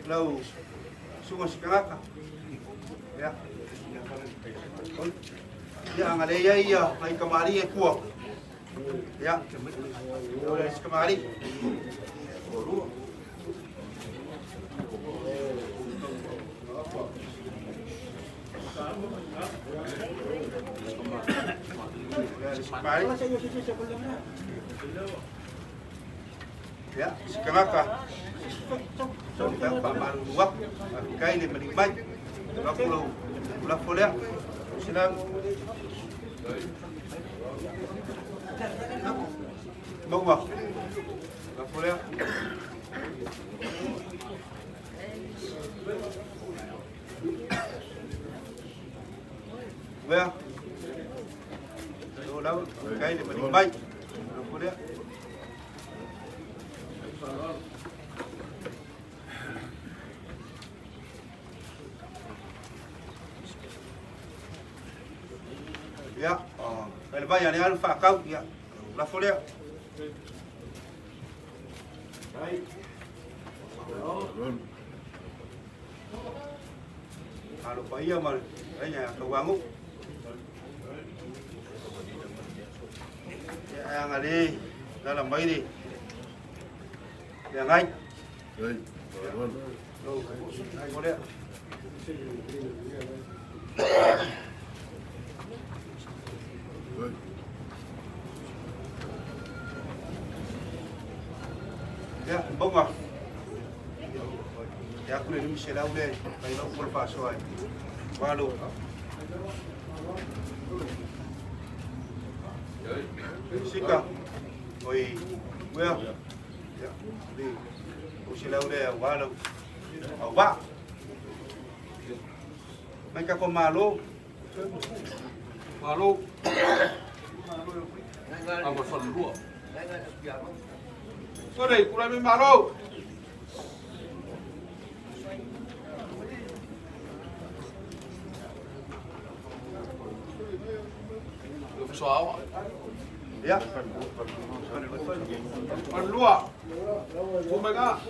lau sungo sikaka ya ya ngale ya mai kamari e kuo ya ole kamari ya sekarang so kita paman uap kai le menikmai kalau ulah boleh silang mau uap boleh ya đâu cái này mình bay không có đấy ya cái bay này ăn phá cao ya là phố đấy lúc bây giờ mà cái nhà cầu quang úc yang ada dalam bayi ni, yang lain. Boleh. Ya, bongah. Ya, aku ni mesti dah boleh. Kalau pun pasal, walau. Sika, oi, well, ya, di, usia udah walau, awak, mereka kau malu, apa soal dua? Sorry, kurang malu. Soal ya, perluah, mereka,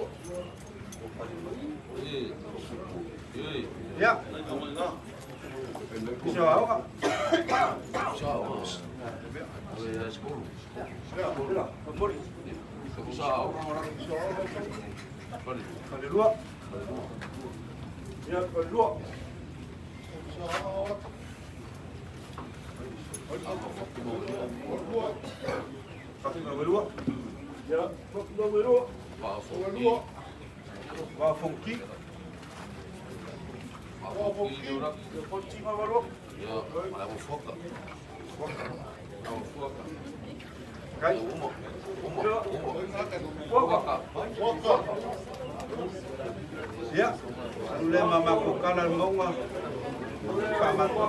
ya, soal apa? soal, perluah, ya perluah. Nomor 2. Ya, nomor 2. Wa Fonki. Wa Fonki. Fonki nomor 2. Ya, malah foka. Foka. Kai. Ya, le mama ko kala ngonga. Kama ko.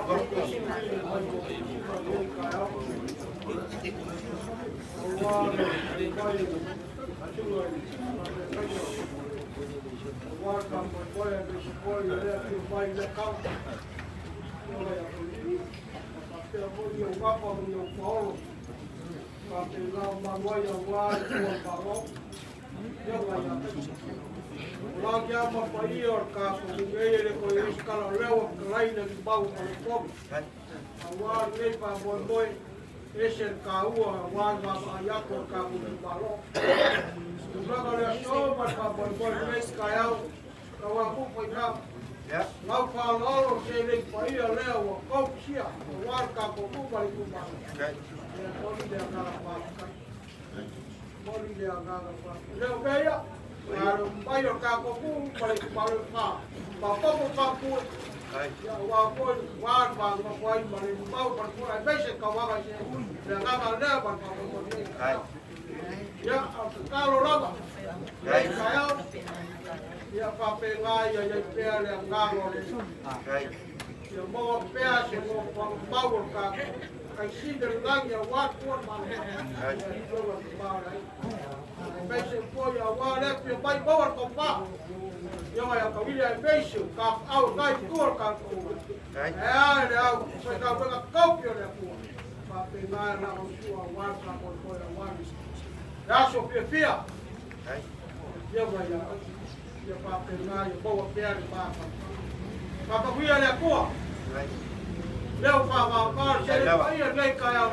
Ese kaua wan ma ayako ka balo. Luego le show para por mes kayao. Kawa ku pa Ya. Ngau pa lolo se le pa ia leo ko sia. Wan ka ko ku bali ku ma. Kai. Moli de ngala pa. Moli de ngala pa. Leo beya. Aro bayo ka ko ku bali ku bali pa. Pa pa ku. Ya wa ko wan ba ma ko ai bali mau pa ku ai bese ka wa ga se. Le ngala le pa pa ko ni. Ya kalau lama. Kayao. Ya pape ngai ya pea le ngalo le. Ya mo pea se mo pau ka. Kai sider lang ya wa ko ma. Bese po ya wa le pe pai power ko pa. Ya ya ka wilia bese ka au kai tur ka ko. Ya le au se ka ka kopio le po. Pape ngai na ko sua wa ka ko ya wa. Ya so pia. Ya wa ya. Ya pape ngai ya bawa pia ni pa. Papa kuya le ko. Leo pa se le pa ia le ka ya.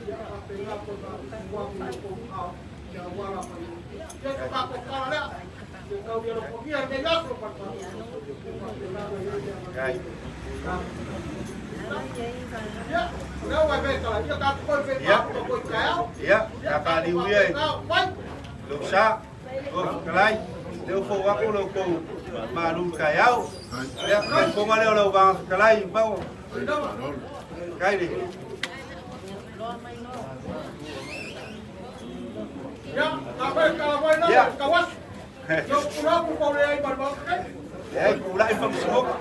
Ya pape ngai ko na wa ko au. Ya wa la pa. Ya ka ko ka le. Ya ka dia ko kia ke ya ko pa. Ya, leo wa be ka ya ka ko be ko ka ya. Ya, kaka liuye. Luksa. Kalai. Leo fo wako lo ko malum kayao. Ya, ko ngale lo ba kalai bao. Kai di. Ya, kafe kalawai na kawas. Yo pura ko ko le ai barba. Ya, kulai fam smoke.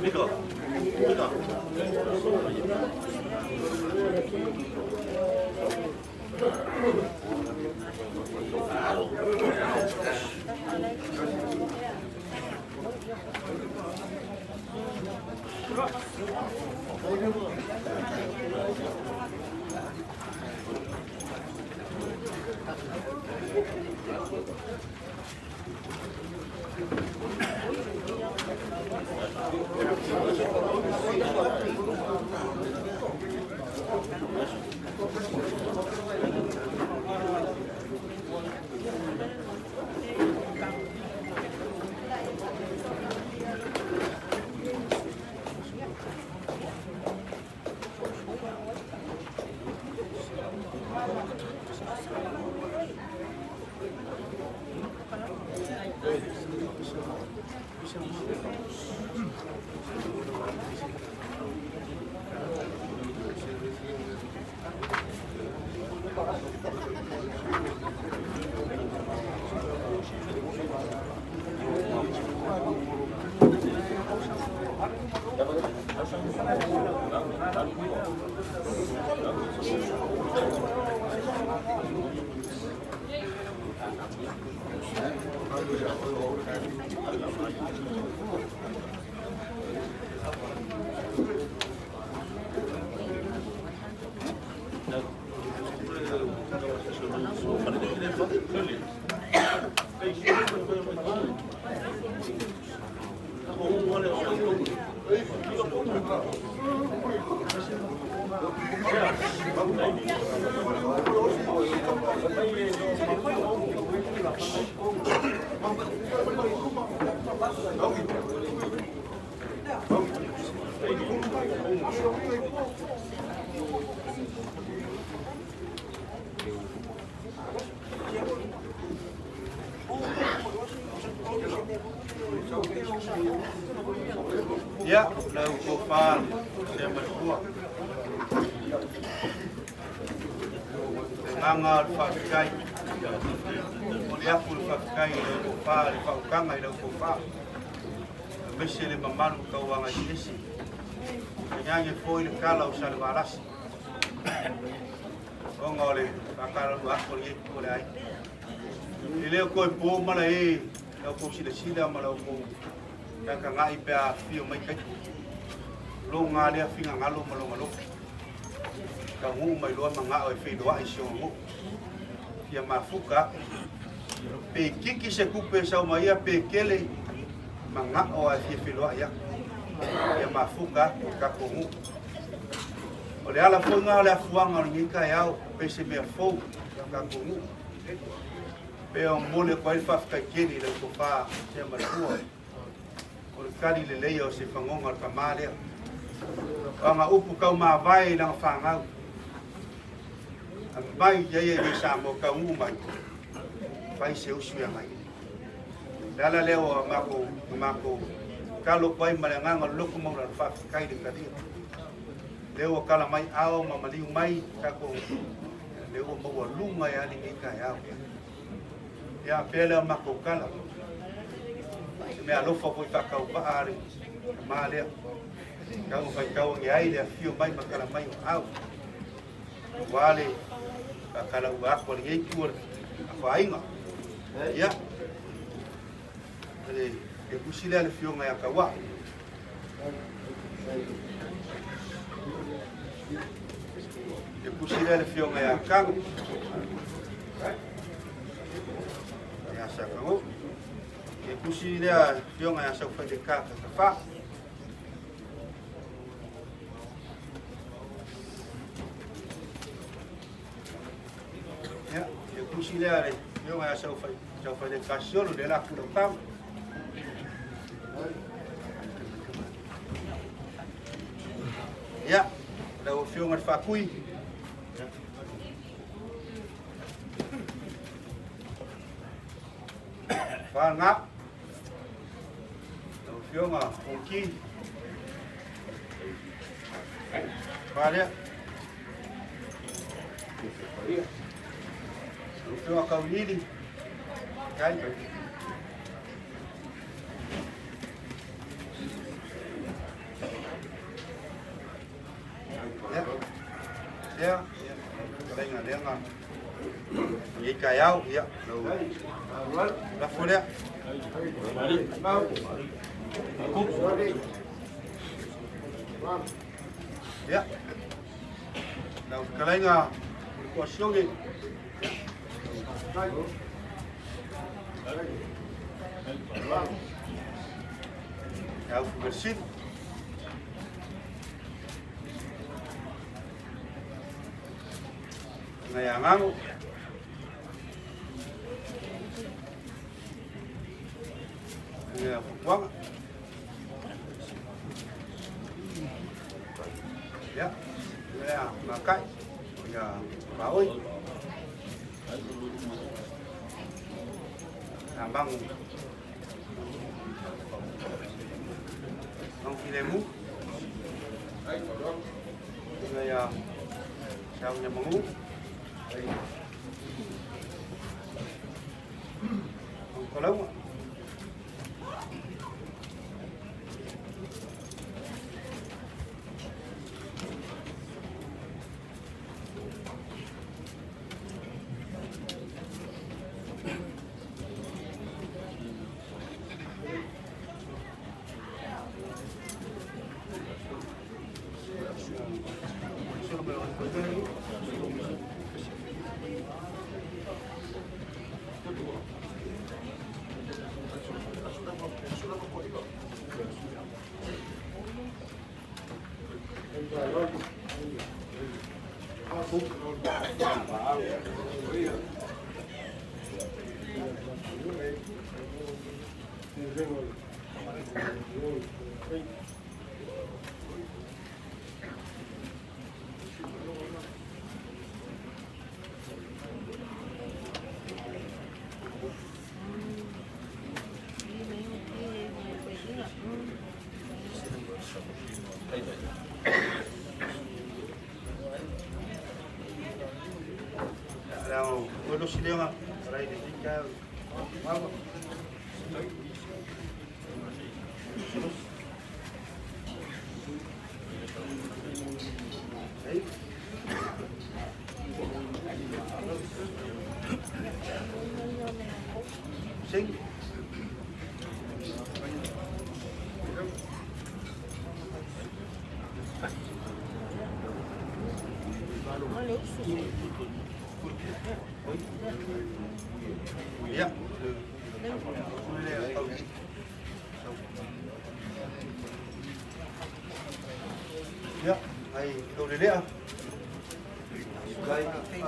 Miko. Miko. Ya, lau kofal, saya berdua. Nganga fakai. Mulia pul fakai lau kofal, fakanga lau kofal. Mesti le mamalu kau wanga sisi. Nyanyi foi le kala usal balas. Ngole pakal aku ye ko lai. Ile ko po mala e, lau ko sila mala ko. Kaka ngai pe a fio mai kai. Lo nga le finga ngalo malo. Ka ngu mai lo manga o fe do ai sio ngu. Ia mafuka. Pe kiki se kupe sa mai pe kele manga o a fe lo ya. Ia mafuka ka ko ngu. O le ala fo nga le fuanga ni ka yao pe se me fo ka ko ngu. Pe o mole ko fa ka keni le ko fa se ma ko. O kali le leo se fangonga ka male. Anga upu kau ma vai na fanga. Mai ye sa mo ka u mai. Vai se usu ya mai. Dala leo mako kalau pai malanga loko mo na fa kai de kadi. Leo kala mai ao mamali mai ka ko. Leo mo lunga ya ni ka ya. Ya pele mako kala. Me alofa foi fa kau baari. Male. Kau fai kau ngi ai le fio mai makala mai au. Wale kala wa ko ngi kur fa ainga. Ya. Ale e kusile le fio ngai akawa. E kusile le fio ngai akang. Ya sa kau. E kusile le fio ngai sa fa de ka fa. Ya, eu considero eu essa eu fazer cachorro de lá por tam. Ya, da o filme de facui. Fanga. Da o filme aqui. Vale. Itu kau ini, kan? Ya, đây là đen à, gì cài áo, ya, là phun đấy, ya, đâu cái này là có siêu gì? Kau bersih. Ngayangang. Ya, buang. Ya, ya, makai. Ya, baoi. Bang filemu gaya siapa yang mengu kalau lo silenga rai de tika mama sing ya ya ai đâu để đấy đây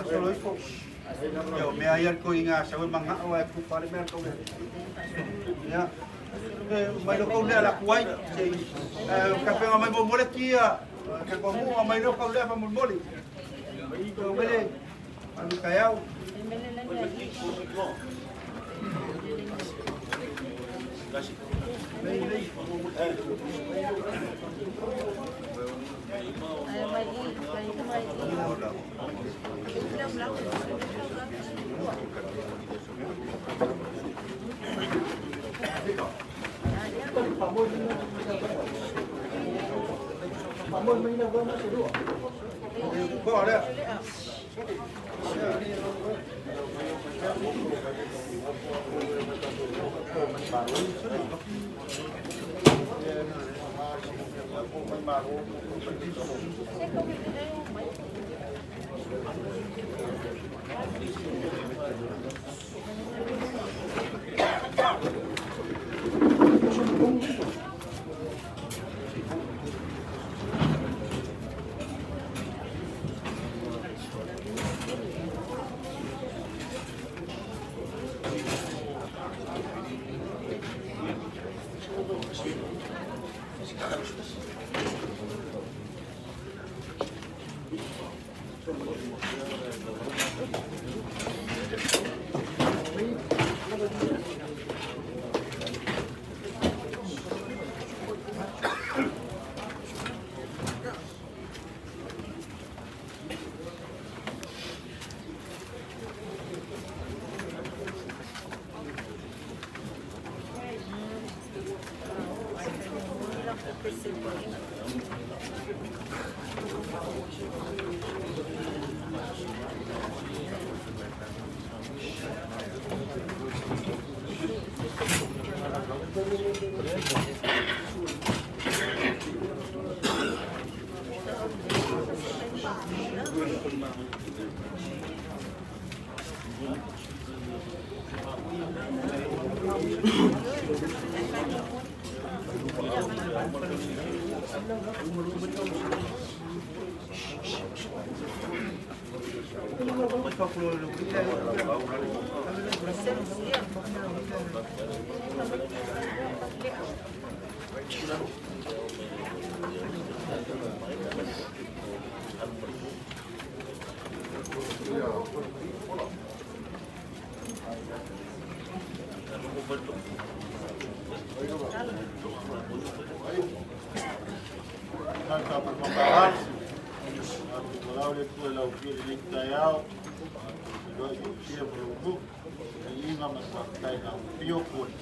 solo ifo yo me ayer ko inga sa manga wa ku parliament ko ya mai lo ko le la kuai ka pe mai mo mole kia ka ko mo mai lo ko le pa mo mole ko bele anu kayau Có đấy.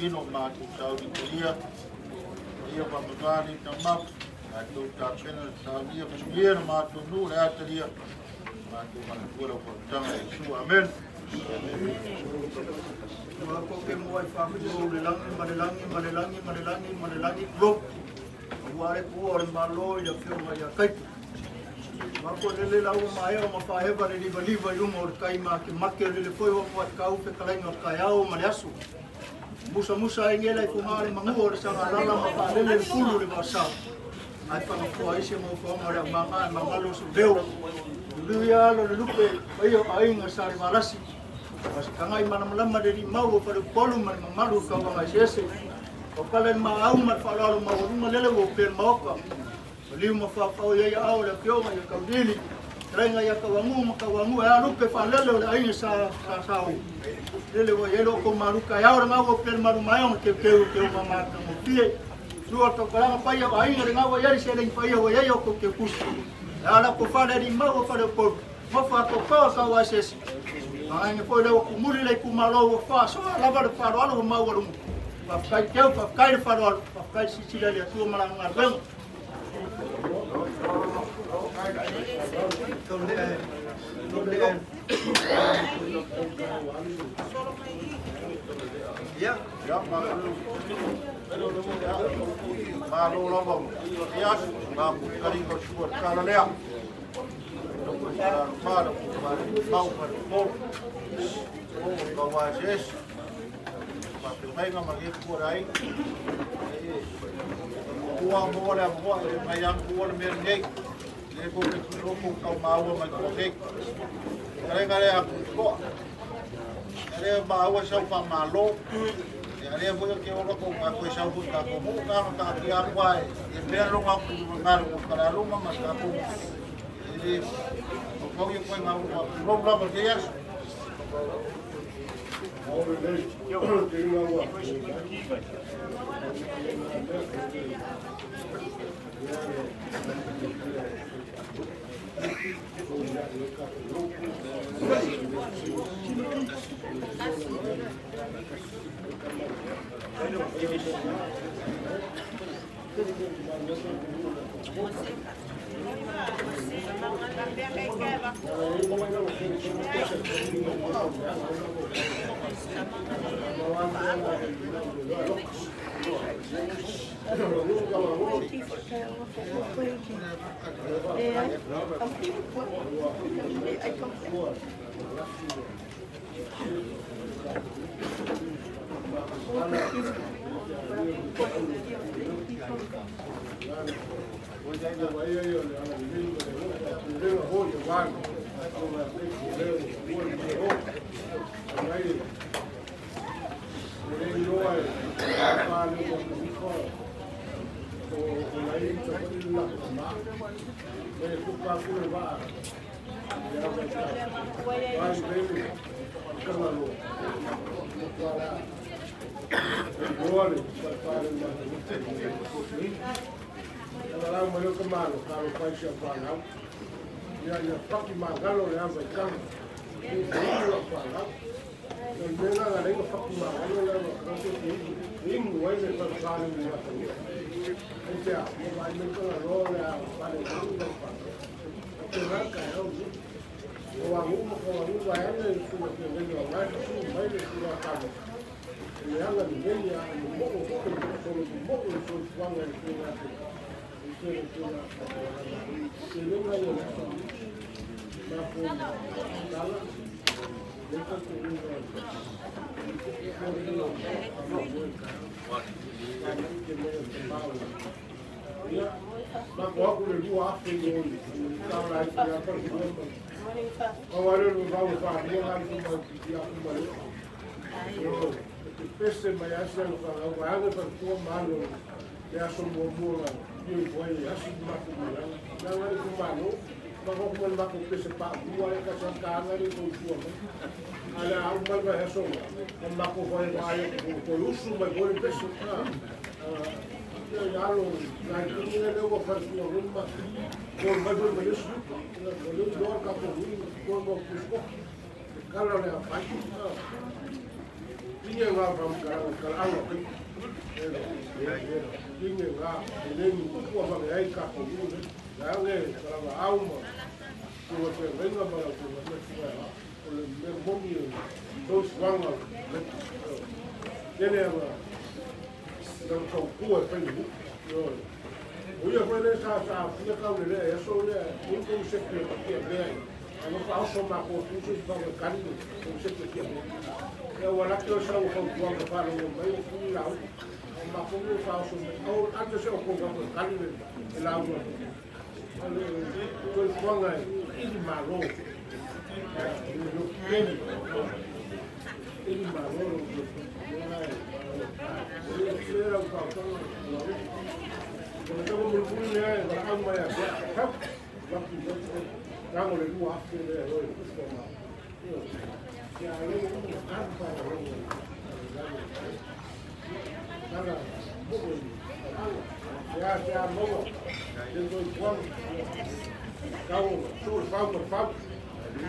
Kino matu Saudi Korea, ia pamagani tamap, matu tapena Saudi Korea matu nu leataria, matu manpura portanga Yesu, amen. Mako ke muai famu lelangi blok, ware kuor malo ya firma ya kai. Mako lele lau mai o mafahe bare di bali bayu mor kai ma ke makke lele foi o wat kau pe kalai no kayau mariasu. Musa ingela ifumare manguor sanga lala mapalele fulu le basa. Ai pa ko ai se mo ko mara mangalo su deu. Luia lo lupe ayo ai ngasari marasi. Mas kangai mana malama dari mau pada polu man malu ka wa sese. O kalen ma au ma falalu ma ru lele wo pen moka. Liu ma fa fa ya au le kyo ma ya kaudili. Renga ya kawangu ya lupe falele le ai sa Lele wo yelo ko maruka ya ora ngawo pel maru mayo ke mama ka mo pie suo to kala pa ya ai ngere ngawo yeri sele pa ya wo yo ko ke kusu ya la ko fa dari mawo fa de ko mo fa ko ka wa ses Ai ne foi lewa kumuri le kumalo fa so lava de faro alo mau alo. Pa kai teu pa kai faro alo, pa kai sisila le tu mala ngareng. Ya, malu lobong. Ya, kamu kali kau syukur kalau dia. Malu, mau mau. Kau wasis. Pakai mereka magi kurai. Buang bola buang, mayang bola merengek. Dia boleh keluar kau mau magi. Kali-kali aku kok. Ada bawa siapa malu. Ada boleh kau kau aku siapa aku mau kau dia kuai. Dia lu aku mengalu kalau lu mas aku. Jadi kau yang kau mau problem berjaya.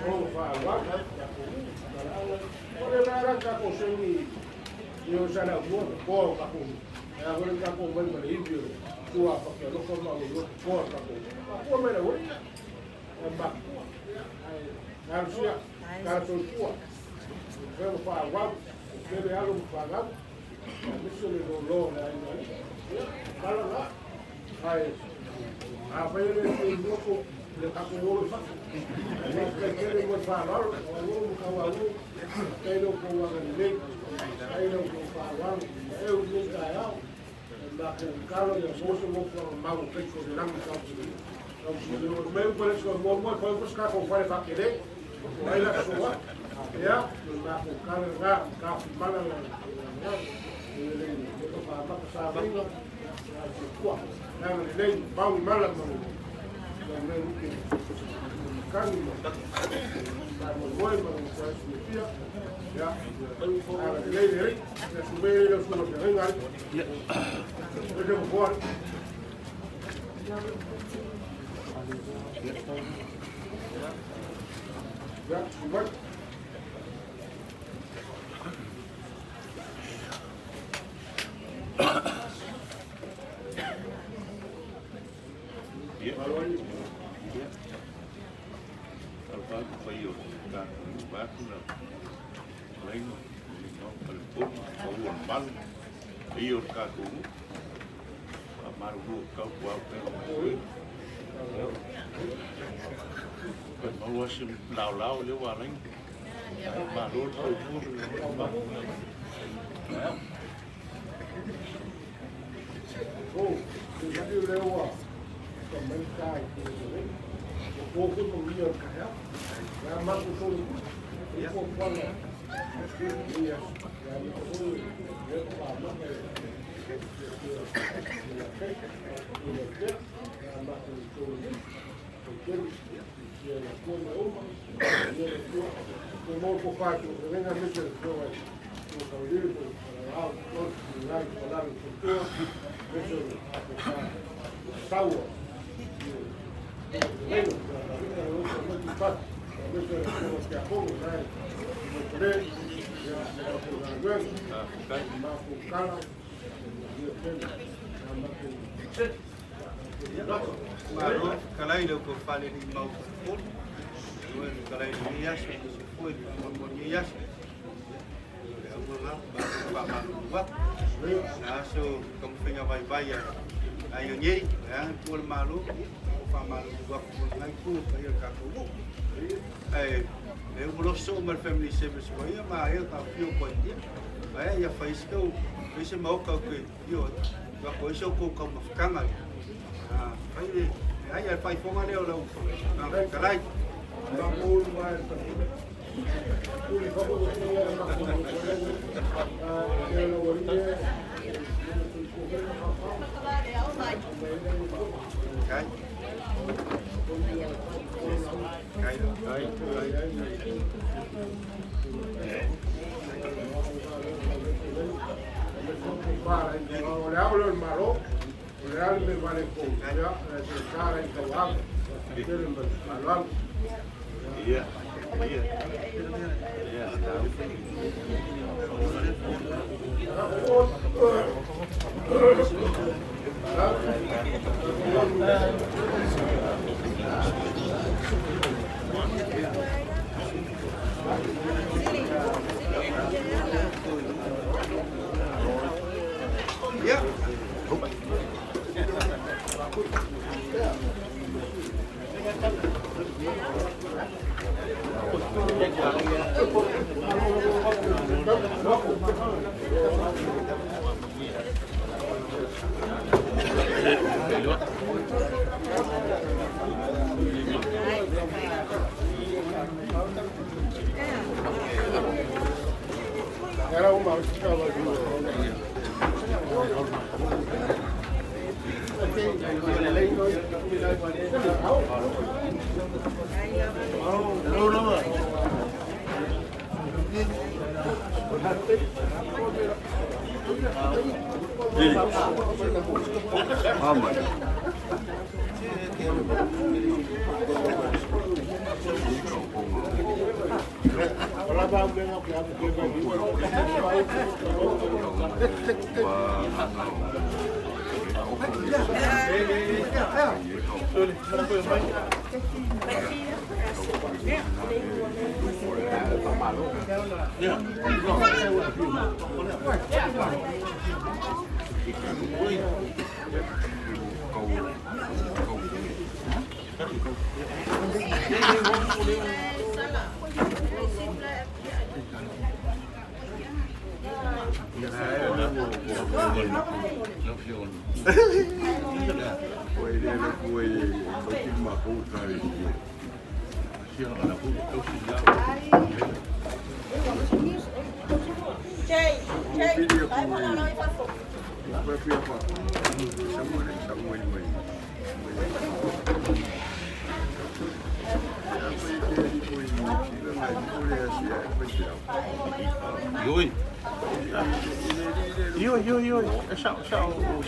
Oh, wala na kako sengi yo sana buo ko kako ya wala kako wala wala hivyo kuwa kwa loko mama yo ko kako ko mera wala ba Garcia kato kuwa veo fa wa bebe algo fa ga miso le lo na ya kala na ai a pele ni loko le kako wolo fa ne kele mo fa la wo ka wa wo kele ko wa le kele ko fa wa eu ni ka ya la ko kalo ya mo ko ma ko ko de la mo ka me por eso mo ko buscar con fare fa que de aí la soa ya la ko kalo ga ka mala la le ko fa ma ka sa bringa kwa na le ba mi mala mo kami voy ya le le subir los que vengan yo por ya subir Iyo kaku amaru kau buat perlu malu asim lau le waling malu tu oh jadi lewa também cai o pouco no dia caiu já mais o show e o fora dia já me foi eu falo como por parte venga a meter o caudilho para lá todos lá falar o futuro isso a saúde bueno muito fácil isso que a pouco vai motor Maru kalai lo ko fale ni mau pun. Kalai ni ya foi mo ni ya. Ya ulang ba maru buat. Na so kom fenga vai ya. Ayo ni ya pul maru pa maru buat pun ngai ku ayo ka ku. Eu vou só uma família sempre se vai mas eu tá fio com dia aí já faz que eu esse mau que eu já foi só com como ficar aí aí já faz fome ali ou não carai vamos mais Uli vamos le hablo el malo, le hablo el vale con ya el cara en Tawam, el malvado. Iya. Era uma que estava Yo,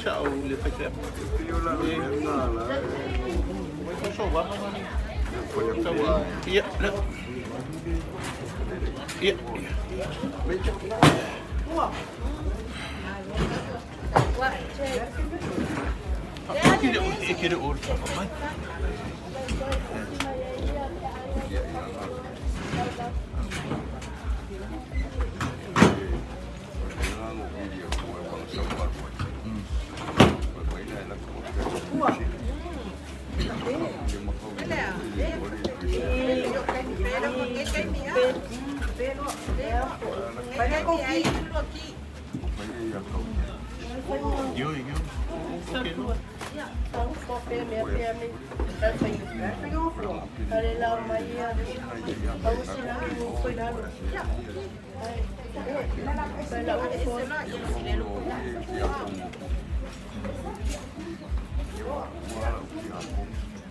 sao le fai Kira urut apa mai? Yo.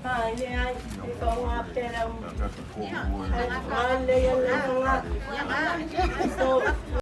Ay,